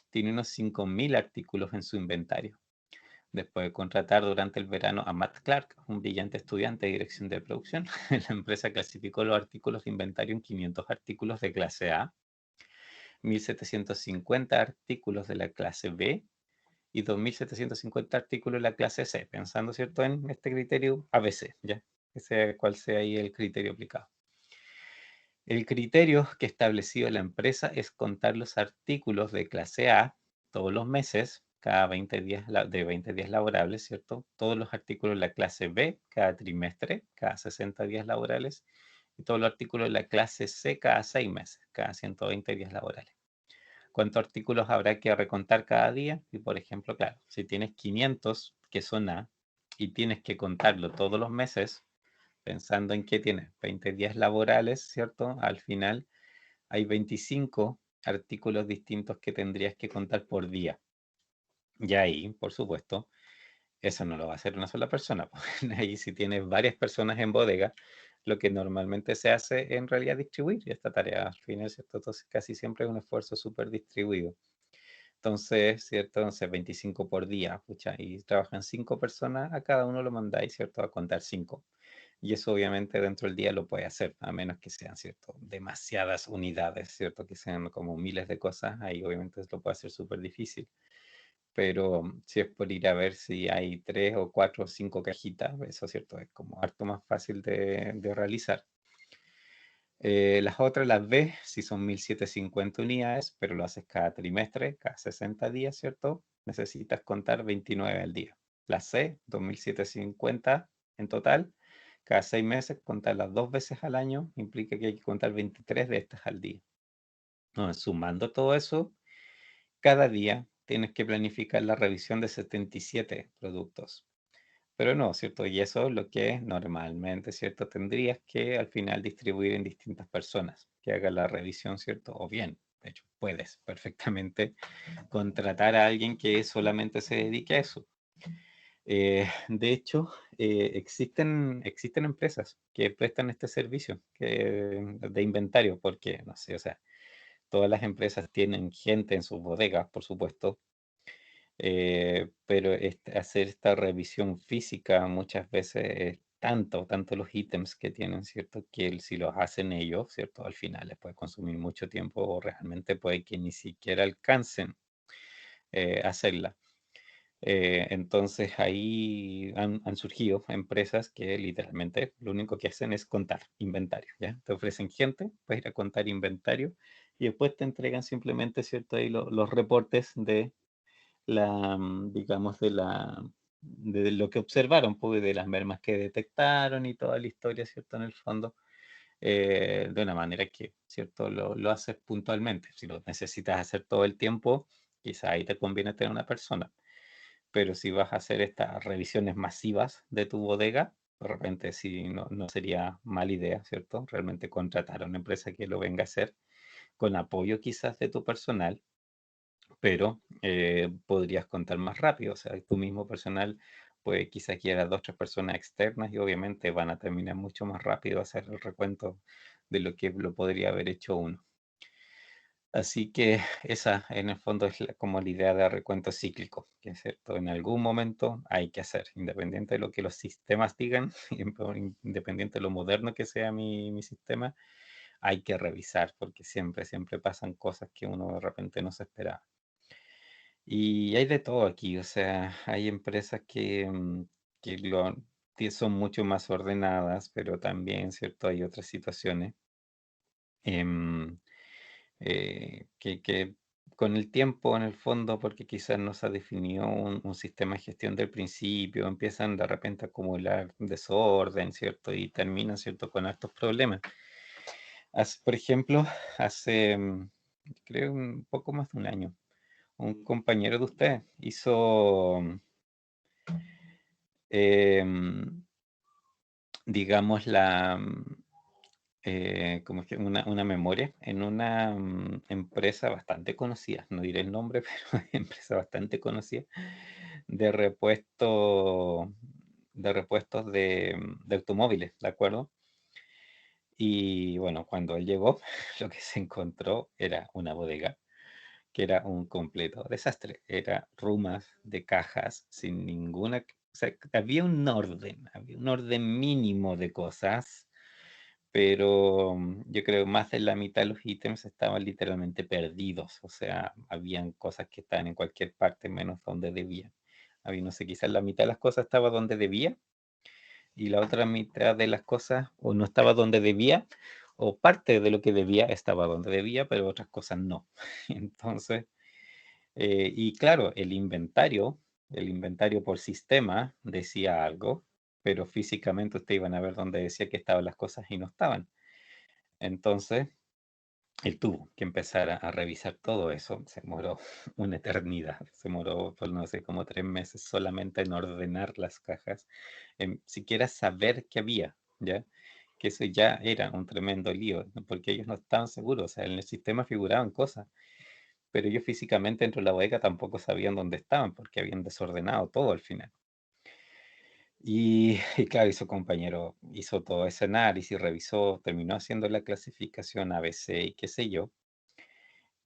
tiene unos 5.000 artículos en su inventario. Después de contratar durante el verano a Matt Clark, un brillante estudiante de dirección de producción, la empresa clasificó los artículos de inventario en 500 artículos de clase A, 1.750 artículos de la clase B y 2.750 artículos de la clase C, pensando, ¿cierto?, en este criterio ABC, ¿ya? Que sea cual sea ahí el criterio aplicado. El criterio que estableció la empresa es contar los artículos de clase A todos los meses, cada 20 días, de 20 días laborables, ¿cierto? Todos los artículos de la clase B cada trimestre, cada 60 días laborales, y todos los artículos de la clase C cada 6 meses, cada 120 días laborales. ¿Cuántos artículos habrá que recontar cada día? Y por ejemplo, claro, si tienes 500 que son A y tienes que contarlo todos los meses, pensando en que tienes 20 días laborales, ¿cierto? Al final hay 25 artículos distintos que tendrías que contar por día. Y ahí, por supuesto, eso no lo va a hacer una sola persona. Ahí si tienes varias personas en bodega, lo que normalmente se hace en realidad es distribuir esta tarea. Al final, ¿cierto? Entonces casi siempre es un esfuerzo súper distribuido. Entonces, ¿cierto? Entonces 25 por día, pucha, y trabajan 5 personas, a cada uno lo mandáis, ¿cierto? A contar 5. Y eso obviamente dentro del día lo puede hacer, a menos que sean, ¿cierto?, demasiadas unidades, ¿cierto? Que sean como miles de cosas, ahí obviamente lo puede hacer súper difícil. Pero si es por ir a ver si hay 3 o 4 o 5 cajitas, eso, ¿cierto? Es como harto más fácil de realizar. Las otras las ves si son 1.750 unidades, pero lo haces cada trimestre, cada 60 días, ¿cierto? Necesitas contar 29 al día. Las C, 2.750 en total. Cada 6 meses, contarlas 2 veces al año, implica que hay que contar 23 de estas al día. Sumando todo eso, cada día tienes que planificar la revisión de 77 productos. Pero no, ¿cierto? Y eso es lo que normalmente, ¿cierto? Tendrías que al final distribuir en distintas personas que hagan la revisión, ¿cierto? O bien, de hecho, puedes perfectamente contratar a alguien que solamente se dedique a eso. De hecho, existen empresas que prestan este servicio de inventario, porque, no sé, o sea, todas las empresas tienen gente en sus bodegas, por supuesto, pero hacer esta revisión física muchas veces es tanto los ítems que tienen, ¿cierto? Que si los hacen ellos, ¿cierto? Al final les puede consumir mucho tiempo o realmente puede que ni siquiera alcancen hacerla. Entonces ahí han surgido empresas que literalmente lo único que hacen es contar inventario, ¿ya? Te ofrecen gente, puedes ir a contar inventario y después te entregan simplemente, ¿cierto? Ahí los reportes de digamos, de lo que observaron, pues, de las mermas que detectaron y toda la historia, ¿cierto? En el fondo, de una manera que, ¿cierto? Lo haces puntualmente. Si lo necesitas hacer todo el tiempo, quizá ahí te conviene tener una persona. Pero si vas a hacer estas revisiones masivas de tu bodega, de repente sí no sería mala idea, ¿cierto? Realmente contratar a una empresa que lo venga a hacer con apoyo quizás de tu personal, pero podrías contar más rápido, o sea, tu mismo personal puede quizás quiera 2 o 3 personas externas y obviamente van a terminar mucho más rápido a hacer el recuento de lo que lo podría haber hecho uno. Así que esa en el fondo es como la idea de recuento cíclico, que es cierto, en algún momento hay que hacer, independiente de lo que los sistemas digan, independiente de lo moderno que sea mi sistema, hay que revisar porque siempre pasan cosas que uno de repente no se esperaba. Y hay de todo aquí, o sea, hay empresas que son mucho más ordenadas, pero también, ¿cierto? Hay otras situaciones em, que con el tiempo, en el fondo, porque quizás no se ha definido un sistema de gestión del principio, empiezan de repente a acumular desorden, ¿cierto? Y terminan, ¿cierto?, con estos problemas. Por ejemplo, hace, creo, un poco más de un año, un compañero de usted hizo, em, digamos, como es que una memoria en una empresa bastante conocida, no diré el nombre, pero empresa bastante conocida, de repuestos de automóviles, ¿de acuerdo? Y bueno, cuando él llegó, lo que se encontró era una bodega que era un completo desastre. Era rumas de cajas sin ninguna... O sea, había un orden mínimo de cosas, pero yo creo más de la mitad de los ítems estaban literalmente perdidos. O sea, habían cosas que estaban en cualquier parte menos donde debían. Había, no sé, quizás la mitad de las cosas estaba donde debía y la otra mitad de las cosas o no estaba donde debía o parte de lo que debía estaba donde debía, pero otras cosas no. Entonces, y claro, el inventario por sistema decía algo, pero físicamente ustedes iban a ver dónde decía que estaban las cosas y no estaban. Entonces, él tuvo que empezar a revisar todo eso. Se demoró una eternidad. Se demoró, pues, no sé, como 3 meses solamente en ordenar las cajas, en siquiera saber qué había, ¿ya? Que eso ya era un tremendo lío, ¿no? Porque ellos no estaban seguros. O sea, en el sistema figuraban cosas, pero ellos físicamente dentro de la bodega tampoco sabían dónde estaban porque habían desordenado todo al final. Y claro, y su compañero hizo todo ese análisis, revisó, terminó haciendo la clasificación ABC y qué sé yo,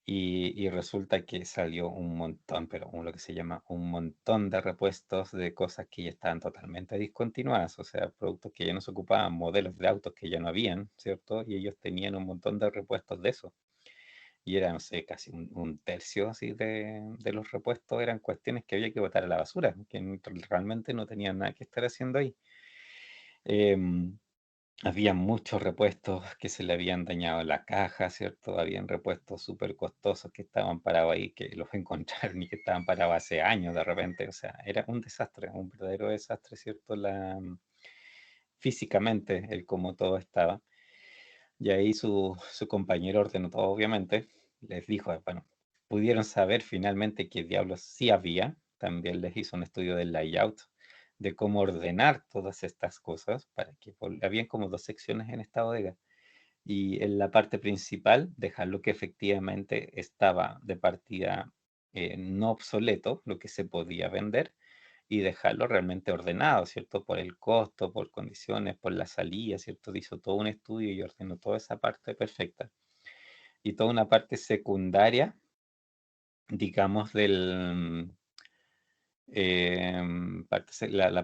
y resulta que salió un montón, pero lo que se llama un montón de repuestos de cosas que ya estaban totalmente discontinuadas, o sea, productos que ya no se ocupaban, modelos de autos que ya no habían, ¿cierto? Y ellos tenían un montón de repuestos de eso. Y era, no sé, casi un tercio así de los repuestos eran cuestiones que había que botar a la basura, que realmente no tenían nada que estar haciendo ahí. Em, Había muchos repuestos que se le habían dañado la caja, ¿cierto? Habían repuestos súper costosos que estaban parados ahí, que los encontraron y que estaban parados hace años de repente. O sea, era un desastre, un verdadero desastre, ¿cierto? Físicamente, el cómo todo estaba. Y ahí su compañero ordenó todo, obviamente. Les dijo, bueno, pudieron saber finalmente qué diablos sí había. También les hizo un estudio del layout, de cómo ordenar todas estas cosas, para que habían como dos secciones en esta bodega. Y en la parte principal, dejar lo que efectivamente estaba de partida no obsoleto, lo que se podía vender, y dejarlo realmente ordenado, ¿cierto? Por el costo, por condiciones, por la salida, ¿cierto? Hizo todo un estudio y ordenó toda esa parte perfecta. Y toda una parte secundaria, digamos, la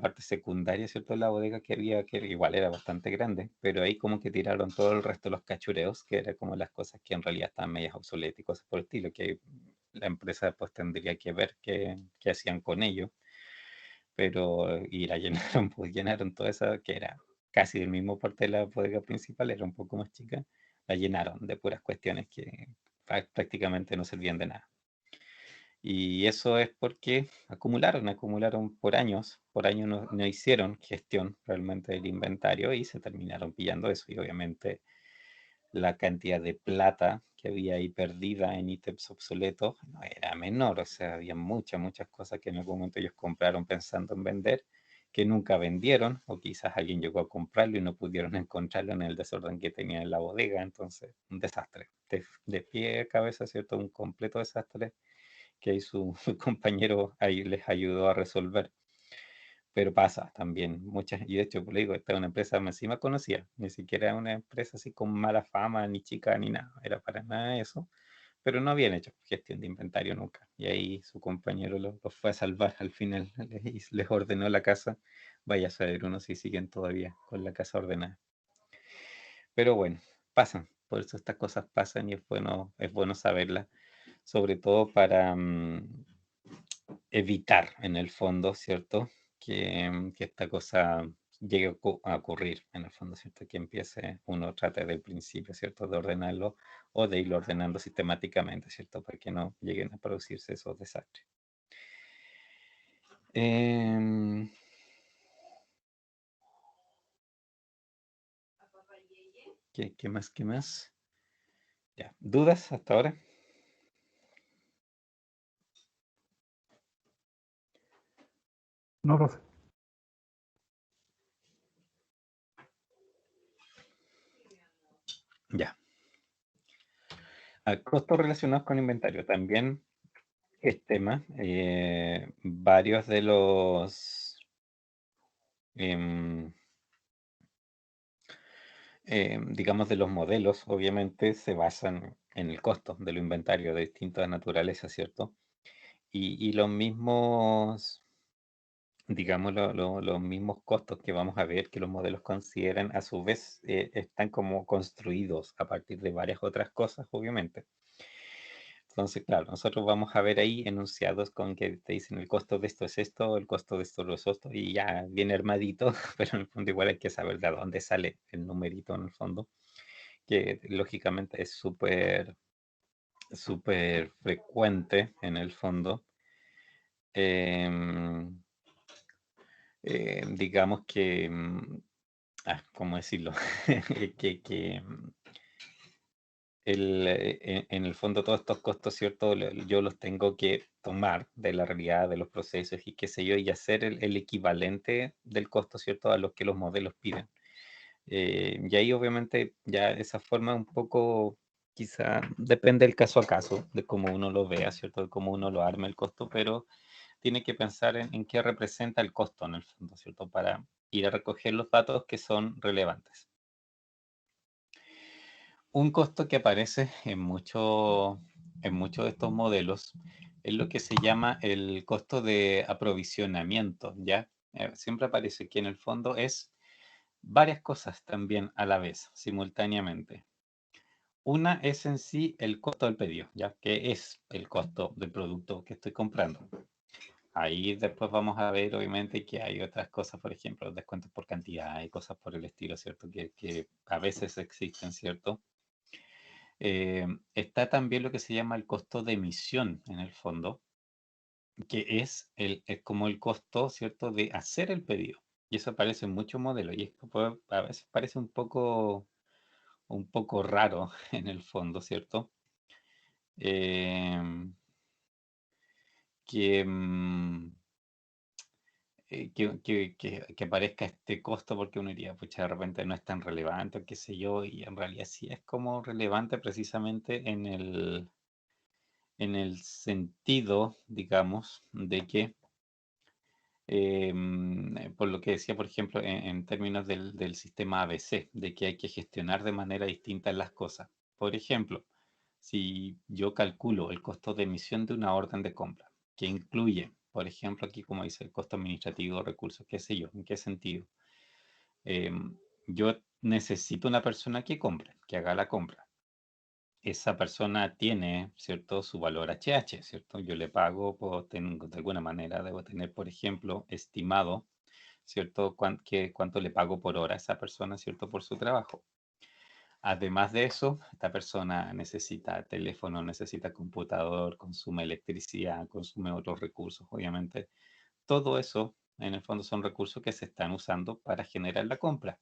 parte secundaria, ¿cierto? La bodega que había, que igual era bastante grande, pero ahí como que tiraron todo el resto de los cachureos, que era como las cosas que en realidad estaban medias obsoletas y cosas por el estilo, que la empresa pues tendría que ver qué hacían con ello, pero y la llenaron, pues llenaron toda esa, que era casi del mismo porte de la bodega principal, era un poco más chica, la llenaron de puras cuestiones que prácticamente no servían de nada. Y eso es porque acumularon por años no hicieron gestión realmente del inventario y se terminaron pillando eso. Y obviamente la cantidad de plata que había ahí perdida en ítems obsoletos no era menor, o sea, había muchas cosas que en algún momento ellos compraron pensando en vender, que nunca vendieron, o quizás alguien llegó a comprarlo y no pudieron encontrarlo en el desorden que tenía en la bodega, entonces un desastre, de pie a cabeza, ¿cierto? Un completo desastre que ahí su compañero ahí les ayudó a resolver. Pero pasa también, muchas, y de hecho, pues, le digo, esta es una empresa encima conocida, ni siquiera era una empresa así con mala fama, ni chica, ni nada, era para nada eso, pero no habían hecho gestión de inventario nunca. Y ahí su compañero los fue a salvar al final, les ordenó la casa, vaya a saber uno si siguen todavía con la casa ordenada. Pero bueno, pasan, por eso estas cosas pasan y es bueno saberlas, sobre todo para evitar en el fondo, ¿cierto? Que esta cosa llegue a ocurrir en el fondo, ¿cierto? Que empiece uno trate del principio, ¿cierto? De ordenarlo o de irlo ordenando sistemáticamente, ¿cierto? Para que no lleguen a producirse esos desastres. Em, ¿qué más? ¿Qué más? Ya. ¿Dudas hasta ahora? No, profe. Ya. A costos relacionados con inventario también es tema. Varios de los em, digamos, de los modelos, obviamente se basan en el costo de los inventarios de distintas naturalezas, ¿cierto? Y los mismos, digamos, los mismos costos que vamos a ver que los modelos consideran, a su vez, están como construidos a partir de varias otras cosas, obviamente. Entonces, claro, nosotros vamos a ver ahí enunciados con que te dicen el costo de esto es esto, el costo de esto es esto, y ya viene armadito, pero en el fondo igual hay que saber de dónde sale el numerito en el fondo, que lógicamente es súper frecuente en el fondo. Em, digamos que, ¿cómo decirlo? Que en el fondo todos estos costos, ¿cierto? Yo los tengo que tomar de la realidad de los procesos y qué sé yo, y hacer el equivalente del costo, ¿cierto? A los que los modelos piden. Y ahí obviamente ya esa forma un poco, quizá depende del caso a caso, de cómo uno lo vea, ¿cierto? De cómo uno lo arme el costo, pero tiene que pensar en qué representa el costo en el fondo, ¿cierto? Para ir a recoger los datos que son relevantes. Un costo que aparece en muchos de estos modelos es lo que se llama el costo de aprovisionamiento, ¿ya? Siempre aparece que en el fondo es varias cosas también a la vez, simultáneamente. Una es en sí el costo del pedido, ¿ya? Que es el costo del producto que estoy comprando. Ahí después vamos a ver, obviamente, que hay otras cosas, por ejemplo, descuentos por cantidad y cosas por el estilo, ¿cierto? Que a veces existen, ¿cierto? Está también lo que se llama el costo de emisión en el fondo, que es como el costo, ¿cierto?, de hacer el pedido. Y eso aparece en muchos modelos y a veces parece un poco raro en el fondo, ¿cierto? Em, que, mm, que aparezca este costo porque uno diría, pucha, de repente no es tan relevante o qué sé yo, y en realidad sí es como relevante precisamente en el sentido, digamos, de que, por lo que decía, por ejemplo, en términos del sistema ABC, de que hay que gestionar de manera distinta las cosas. Por ejemplo, si yo calculo el costo de emisión de una orden de compra, que incluye, por ejemplo, aquí como dice el costo administrativo, recursos, qué sé yo, ¿en qué sentido? Yo necesito una persona que compre, que haga la compra. Esa persona tiene, ¿cierto?, su valor HH, ¿cierto? Yo le pago, tengo, de alguna manera debo tener, por ejemplo, estimado, ¿cierto?, cuánto le pago por hora a esa persona, ¿cierto?, por su trabajo. Además de eso, esta persona necesita teléfono, necesita computador, consume electricidad, consume otros recursos, obviamente. Todo eso, en el fondo, son recursos que se están usando para generar la compra.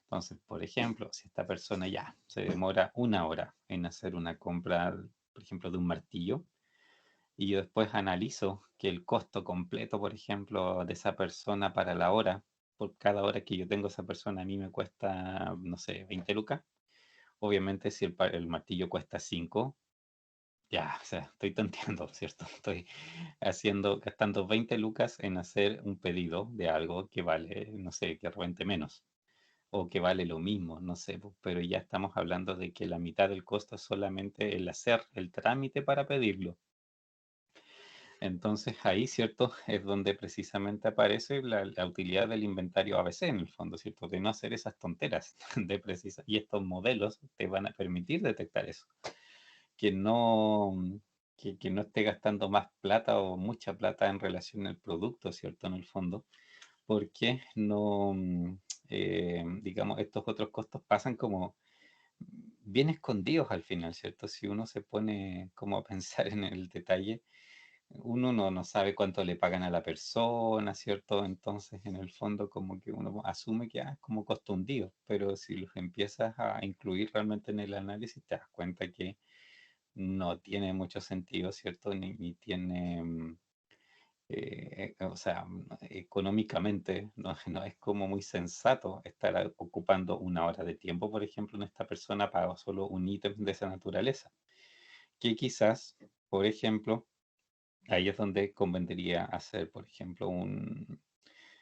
Entonces, por ejemplo, si esta persona ya se demora una hora en hacer una compra, por ejemplo, de un martillo, y yo después analizo que el costo completo, por ejemplo, de esa persona para la hora, por cada hora que yo tengo esa persona, a mí me cuesta, no sé, 20 lucas. Obviamente, si el martillo cuesta 5, ya, o sea, estoy tonteando, ¿cierto? Estoy gastando 20 lucas en hacer un pedido de algo que vale, no sé, que rente menos o que vale lo mismo, no sé, pero ya estamos hablando de que la mitad del costo es solamente el hacer el trámite para pedirlo. Entonces ahí, ¿cierto? Es donde precisamente aparece la utilidad del inventario ABC en el fondo, ¿cierto? De no hacer esas tonteras y estos modelos te van a permitir detectar eso, que no, que no esté gastando más plata o mucha plata en relación al producto, ¿cierto? En el fondo, porque no, digamos, estos otros costos pasan como bien escondidos al final, ¿cierto? Si uno se pone como a pensar en el detalle, uno no sabe cuánto le pagan a la persona, ¿cierto? Entonces, en el fondo, como que uno asume que es como costo hundido, pero si los empiezas a incluir realmente en el análisis, te das cuenta que no tiene mucho sentido, ¿cierto? Ni tiene, o sea, económicamente no es como muy sensato estar ocupando una hora de tiempo, por ejemplo, en esta persona para solo un ítem de esa naturaleza, que quizás, por ejemplo, ahí es donde convendría hacer, por ejemplo,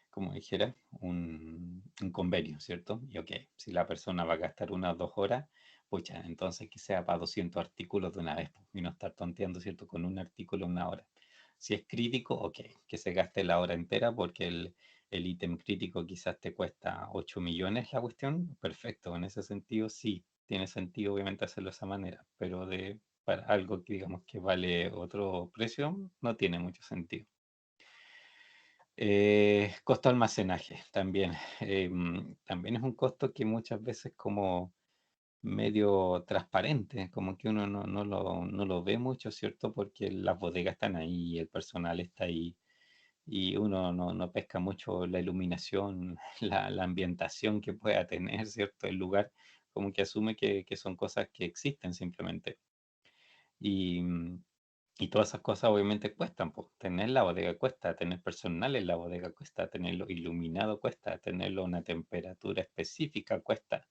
como dijera, un convenio, ¿cierto? Y ok, si la persona va a gastar 1 o 2 horas, pucha, entonces que sea para 200 artículos de una vez po, y no estar tonteando, ¿cierto? Con un artículo una hora. Si es crítico, ok, que se gaste la hora entera porque el ítem crítico quizás te cuesta 8 millones la cuestión. Perfecto, en ese sentido sí, tiene sentido obviamente hacerlo de esa manera, pero para algo que digamos que vale otro precio, no tiene mucho sentido. Costo de almacenaje también. También es un costo que muchas veces como medio transparente, como que uno no lo ve mucho, ¿cierto? Porque las bodegas están ahí, el personal está ahí y uno no pesca mucho la iluminación, la ambientación que pueda tener, ¿cierto? El lugar, como que asume que son cosas que existen simplemente. Y, y todas esas cosas obviamente cuestan, pues. Tener la bodega cuesta, tener personal en la bodega cuesta, tenerlo iluminado cuesta, tenerlo a una temperatura específica cuesta,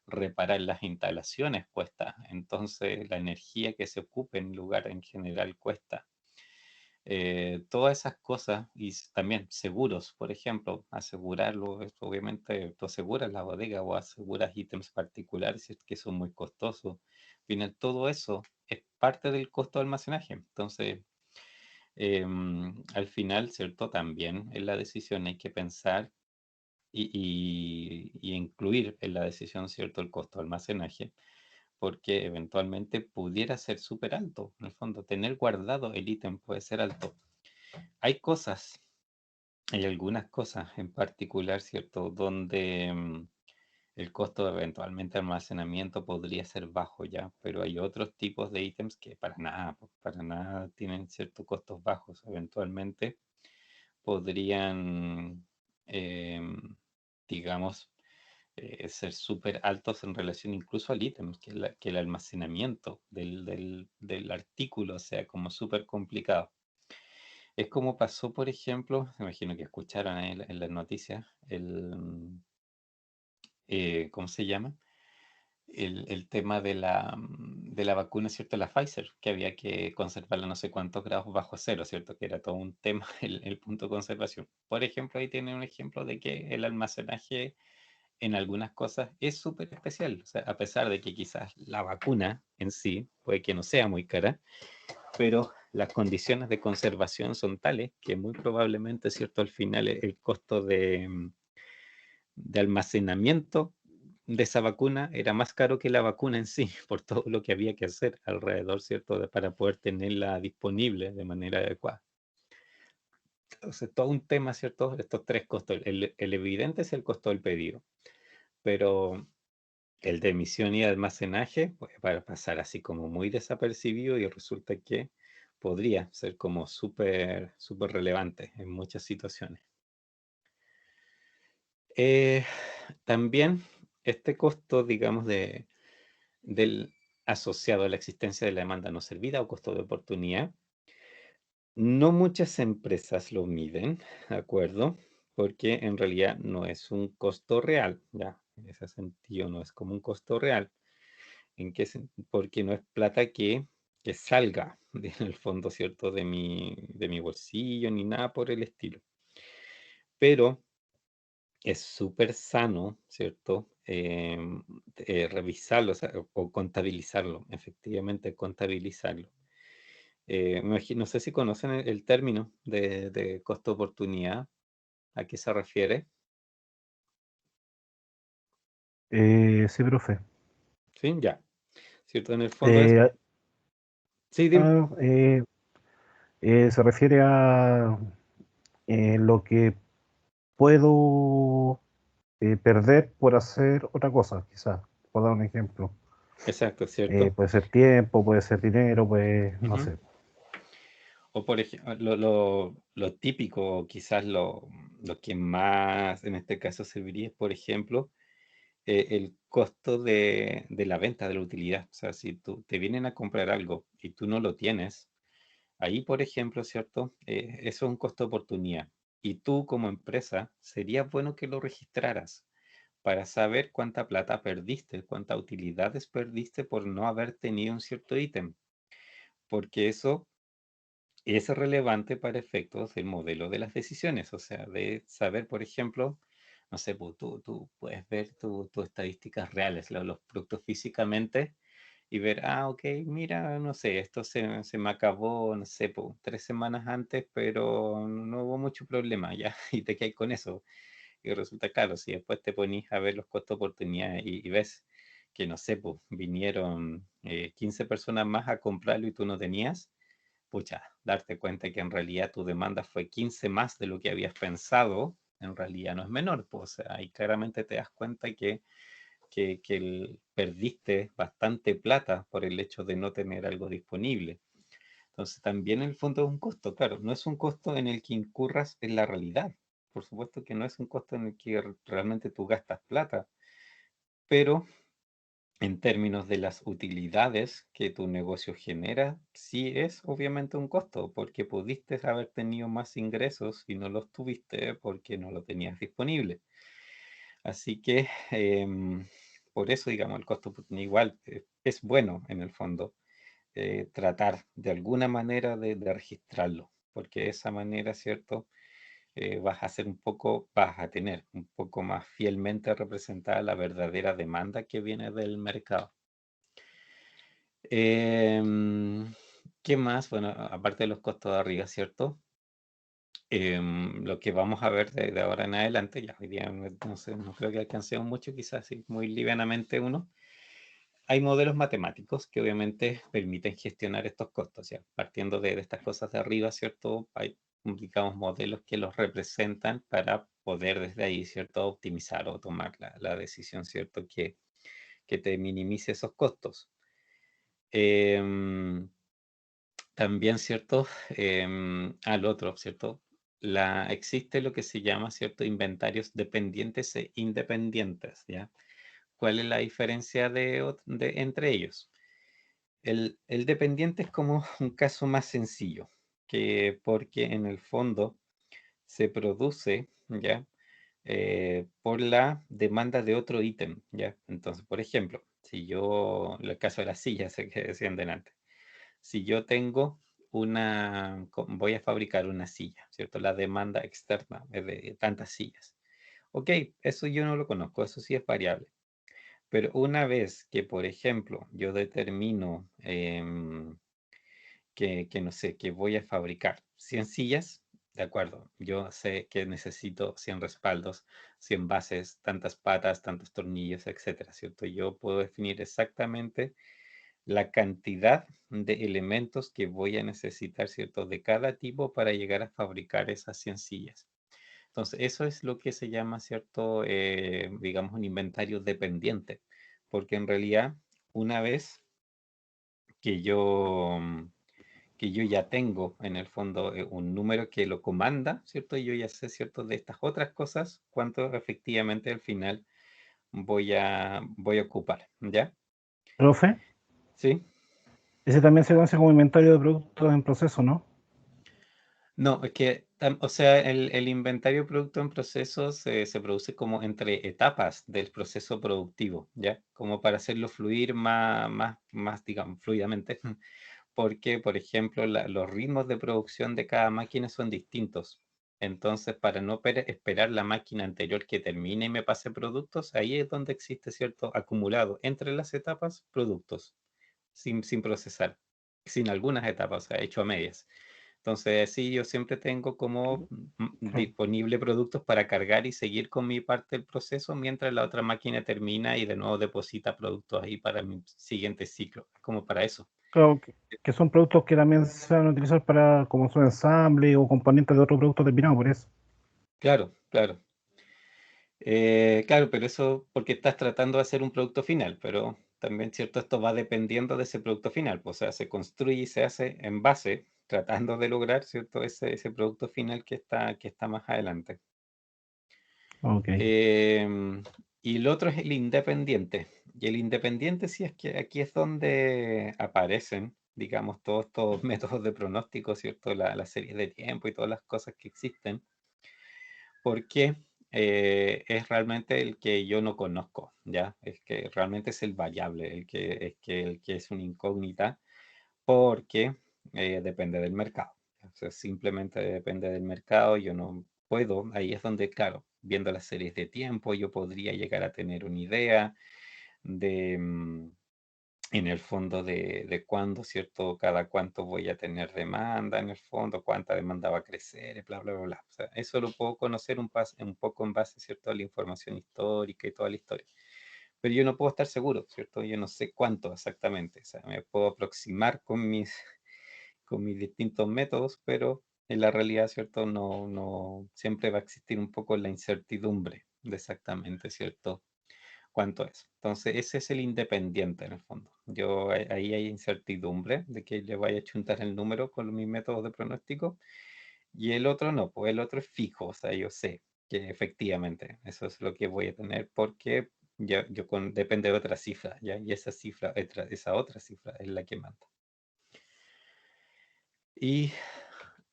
reparar las instalaciones cuesta. Entonces la energía que se ocupe en el lugar en general cuesta. Todas esas cosas y también seguros, por ejemplo, asegurarlo, esto obviamente tú aseguras la bodega o aseguras ítems particulares si es que son muy costosos. Al final, todo eso es parte del costo de almacenaje. Entonces, al final, ¿cierto? También en la decisión hay que pensar y incluir en la decisión, ¿cierto? El costo de almacenaje, porque eventualmente pudiera ser súper alto. En el fondo, tener guardado el ítem puede ser alto. Hay cosas, hay algunas cosas en particular, ¿cierto? Donde el costo de eventualmente almacenamiento podría ser bajo ya, pero hay otros tipos de ítems que para nada, pues, para nada tienen ciertos costos bajos. Eventualmente podrían, em, digamos, ser súper altos en relación incluso al ítem, que el almacenamiento del artículo sea como súper complicado. Es como pasó, por ejemplo, me imagino que escucharon en las noticias, ¿cómo se llama? El tema de la vacuna, ¿cierto? La Pfizer, que había que conservarla no sé cuántos grados bajo cero, ¿cierto? Que era todo un tema el punto de conservación. Por ejemplo, ahí tiene un ejemplo de que el almacenaje en algunas cosas es súper especial. O sea, a pesar de que quizás la vacuna en sí puede que no sea muy cara, pero las condiciones de conservación son tales que muy probablemente, ¿cierto? Al final el costo de almacenamiento de esa vacuna era más caro que la vacuna en sí, por todo lo que había que hacer alrededor, ¿cierto? Para poder tenerla disponible de manera adecuada. Entonces, todo un tema, ¿cierto? Estos tres costos. El evidente es el costo del pedido, pero el de emisión y almacenaje puede pasar así como muy desapercibido y resulta que podría ser como súper, súper relevante en muchas situaciones. Eh, También este costo, digamos, del asociado a la existencia de la demanda no servida o costo de oportunidad, no muchas empresas lo miden, ¿de acuerdo? Porque en realidad no es un costo real, ¿ya? En ese sentido no es como un costo real. Porque no es plata que salga en el fondo, ¿cierto? De mi bolsillo ni nada por el estilo. Pero es súper sano, ¿cierto? Revisarlo, o sea, o contabilizarlo, efectivamente contabilizarlo. No sé si conocen el término de costo-oportunidad, ¿a qué se refiere? Sí, profe. Sí, ya, ¿cierto? En el fondo es... Eh, Sí, dime. eh, Se refiere a lo que puedo perder por hacer otra cosa, quizás. Por dar un ejemplo. Exacto, ¿cierto? Puede ser tiempo, puede ser dinero, pues no Ujú. sé. O por ejemplo, lo típico, o quizás lo que más en este caso serviría es, por ejemplo, el costo de la venta de la utilidad. O sea, si tú te vienen a comprar algo y tú no lo tienes, ahí, por ejemplo, ¿cierto? Eso es un costo de oportunidad. Y tú como empresa, sería bueno que lo registraras para saber cuánta plata perdiste, cuántas utilidades perdiste por no haber tenido un cierto ítem. Porque eso es relevante para efectos del modelo de las decisiones, o sea, de saber, por ejemplo, no sé, pues, tú puedes ver tus estadísticas reales, los productos físicamente y ver, ok, mira, no sé, esto se me acabó, no sé, pues, 3 semanas antes, pero no hubo mucho problema ya, y te quedas con eso. Y resulta caro, si después te ponís a ver los costos de oportunidad y ves que, no sé, pues, vinieron 15 personas más a comprarlo y tú no tenías, pucha, darte cuenta que en realidad tu demanda fue 15 más de lo que habías pensado, en realidad no es menor, pues, o sea, ahí claramente te das cuenta que perdiste bastante plata por el hecho de no tener algo disponible. Entonces, también en el fondo es un costo, claro, no es un costo en el que incurras en la realidad. Por supuesto que no es un costo en el que realmente tú gastas plata, pero en términos de las utilidades que tu negocio genera, sí es obviamente un costo, porque pudiste haber tenido más ingresos y no los tuviste porque no lo tenías disponible. Así que por eso, digamos, el costo oportunidad igual es bueno en el fondo tratar de alguna manera de registrarlo, porque de esa manera, ¿cierto? Vas a hacer un poco, vas a tener un poco más fielmente representada la verdadera demanda que viene del mercado. Em, ¿Qué más? Bueno, aparte de los costos de arriba, ¿cierto? Lo que vamos a ver de ahora en adelante, ya hoy día no sé, no creo que alcancemos mucho, quizás sí, muy livianamente uno. Hay modelos matemáticos que obviamente permiten gestionar estos costos, ¿ya? Partiendo de estas cosas de arriba, ¿cierto? Hay, digamos, modelos que los representan para poder desde ahí, ¿cierto? Optimizar o tomar la decisión, ¿cierto? Que te minimice esos costos. Em, También, ¿cierto? Al otro, ¿cierto? Existe lo que se llama, ¿cierto? Inventarios dependientes e independientes, ¿ya? ¿Cuál es la diferencia entre ellos? El dependiente es como un caso más sencillo, que porque en el fondo se produce, ¿ya? Por la demanda de otro ítem, ¿ya? Entonces, por ejemplo, si yo, el caso de las sillas que decían delante, si yo tengo voy a fabricar una silla, ¿cierto? La demanda externa es de tantas sillas. Ok, eso yo no lo conozco, eso sí es variable. Pero una vez que, por ejemplo, yo determino que, no sé, que voy a fabricar 100 sillas, de acuerdo, yo sé que necesito 100 respaldos, 100 bases, tantas patas, tantos tornillos, etcétera, ¿cierto? Yo puedo definir exactamente la cantidad de elementos que voy a necesitar, ¿cierto? De cada tipo para llegar a fabricar esas 100 sillas. Entonces, eso es lo que se llama, ¿cierto? Digamos, un inventario dependiente, porque en realidad, una vez que yo, que yo ya tengo en el fondo un número que lo comanda, ¿cierto? Y yo ya sé, ¿cierto? De estas otras cosas, cuánto efectivamente al final voy a ocupar, ¿ya? Profe, ¿Sí? ese también se conoce como inventario de productos en proceso, ¿no? No, es que, o sea, el inventario de producto en proceso se produce como entre etapas del proceso productivo, ¿ya? Como para hacerlo fluir más, digamos, fluidamente, porque, por ejemplo, los ritmos de producción de cada máquina son distintos. Entonces, para no esperar la máquina anterior que termine y me pase productos, ahí es donde existe cierto acumulado entre las etapas productos, sin procesar, sin algunas etapas, o sea, hecho a medias. Entonces, sí, yo siempre tengo como Sí. disponible productos para cargar y seguir con mi parte del proceso mientras la otra máquina termina y de nuevo deposita productos ahí para mi siguiente ciclo, como para eso. Claro que son productos que también se van a utilizar para como su ensamble o componentes de otro producto terminado, por eso. Claro, claro. Claro, pero eso porque estás tratando de hacer un producto final, pero también, cierto, esto va dependiendo de ese producto final, pues, o sea, se construye y se hace en base, tratando de lograr, cierto, ese producto final que está más adelante. Ok. Em, y el otro es el independiente. Y el independiente sí es que aquí es donde aparecen, digamos, todos estos métodos de pronóstico, ¿cierto? La serie de tiempo y todas las cosas que existen, porque es realmente el que yo no conozco, ¿ya? Es que realmente es el variable, el que es una incógnita, porque depende del mercado. O sea, simplemente depende del mercado. Yo no puedo, ahí es donde, claro, viendo las series de tiempo, yo podría llegar a tener una idea de, en el fondo, de cuándo, ¿cierto? Cada cuánto voy a tener demanda, en el fondo, cuánta demanda va a crecer, bla, bla, bla, bla. O sea, eso lo puedo conocer un poco en base, ¿cierto? A la información histórica y toda la historia. Pero yo no puedo estar seguro, ¿cierto? Yo no sé cuánto exactamente. O sea, me puedo aproximar con mis distintos métodos, pero en la realidad, ¿cierto? No, siempre va a existir un poco la incertidumbre de exactamente, ¿cierto? Cuánto es. Entonces, ese es el independiente en el fondo. Ahí hay incertidumbre de que le vaya a chuntar el número con mis métodos de pronóstico, y el otro no, pues el otro es fijo, o sea, yo sé que efectivamente eso es lo que voy a tener porque depende de otra cifra, ¿ya? Y esa cifra, esa otra cifra es la que manda. Y,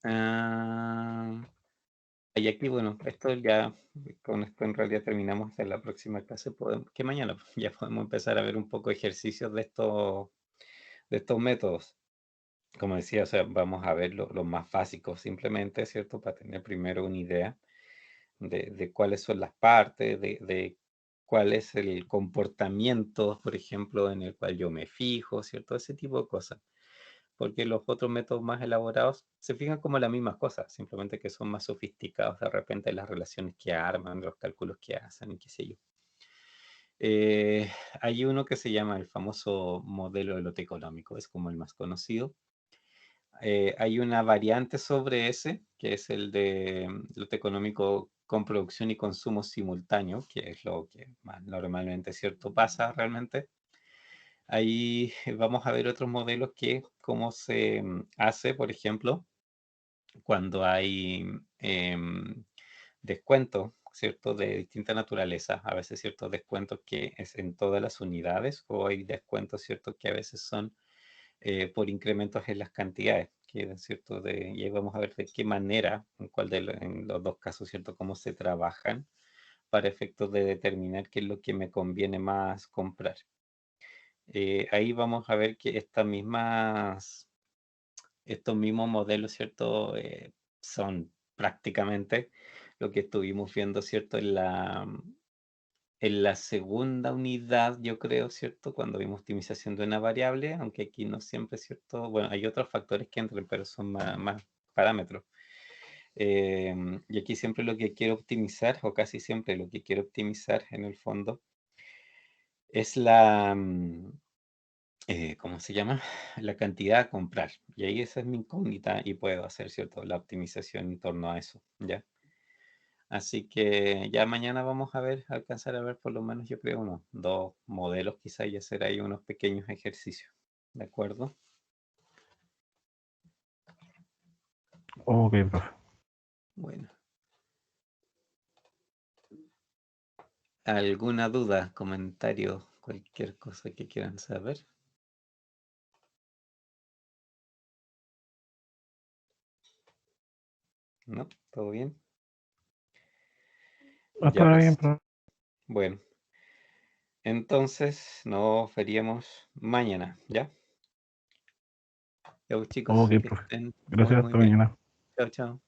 ah, y aquí, bueno, esto ya, con esto en realidad terminamos de la próxima clase, que mañana ya podemos empezar a ver un poco ejercicios de estos métodos. Como decía, o sea, vamos a ver los más básicos simplemente, ¿cierto? Para tener primero una idea de cuáles son las partes, de cuál es el comportamiento, por ejemplo, en el cual yo me fijo, ¿cierto? Ese tipo de cosas. Porque los otros métodos más elaborados se fijan como las mismas cosas, simplemente que son más sofisticados de repente las relaciones que arman, los cálculos que hacen y qué sé yo. Hay uno que se llama el famoso modelo de lote económico, es como el más conocido. Hay una variante sobre ese, que es el de lote económico con producción y consumo simultáneo, que es lo que normalmente, ¿cierto?, pasa realmente. Ahí vamos a ver otros modelos que cómo se hace, por ejemplo, cuando hay descuentos, ¿cierto?, de distinta naturaleza. A veces ciertos descuentos que es en todas las unidades, o hay descuentos, ¿cierto?, que a veces son por incrementos en las cantidades, que es cierto, y ahí vamos a ver de qué manera, en los dos casos, ¿cierto?, cómo se trabajan para efectos de determinar qué es lo que me conviene más comprar. Ahí vamos a ver que estos mismos modelos, ¿cierto?, son prácticamente lo que estuvimos viendo, ¿cierto?, en la segunda unidad, yo creo, ¿cierto? Cuando vimos optimización de una variable, aunque aquí no siempre, ¿cierto? Bueno, hay otros factores que entran, pero son más parámetros. Y aquí siempre lo que quiero optimizar, o casi siempre lo que quiero optimizar en el fondo, es ¿cómo se llama? La cantidad a comprar. Y ahí esa es mi incógnita y puedo hacer, ¿cierto? La optimización en torno a eso, ¿ya? Así que ya mañana vamos a ver, alcanzar a ver por lo menos yo creo unos dos modelos quizá, y hacer ahí unos pequeños ejercicios. ¿De acuerdo? Ok, profe. Bueno. ¿Alguna duda, comentario, cualquier cosa que quieran saber? ¿No? ¿Todo bien? Hasta Ya ahora bien, pues. profe. Bueno. Entonces nos veríamos mañana, ¿ya? Ya pues, chicos, Ok, que profe. estén muy Gracias, muy hasta bien. mañana. Chao, chao.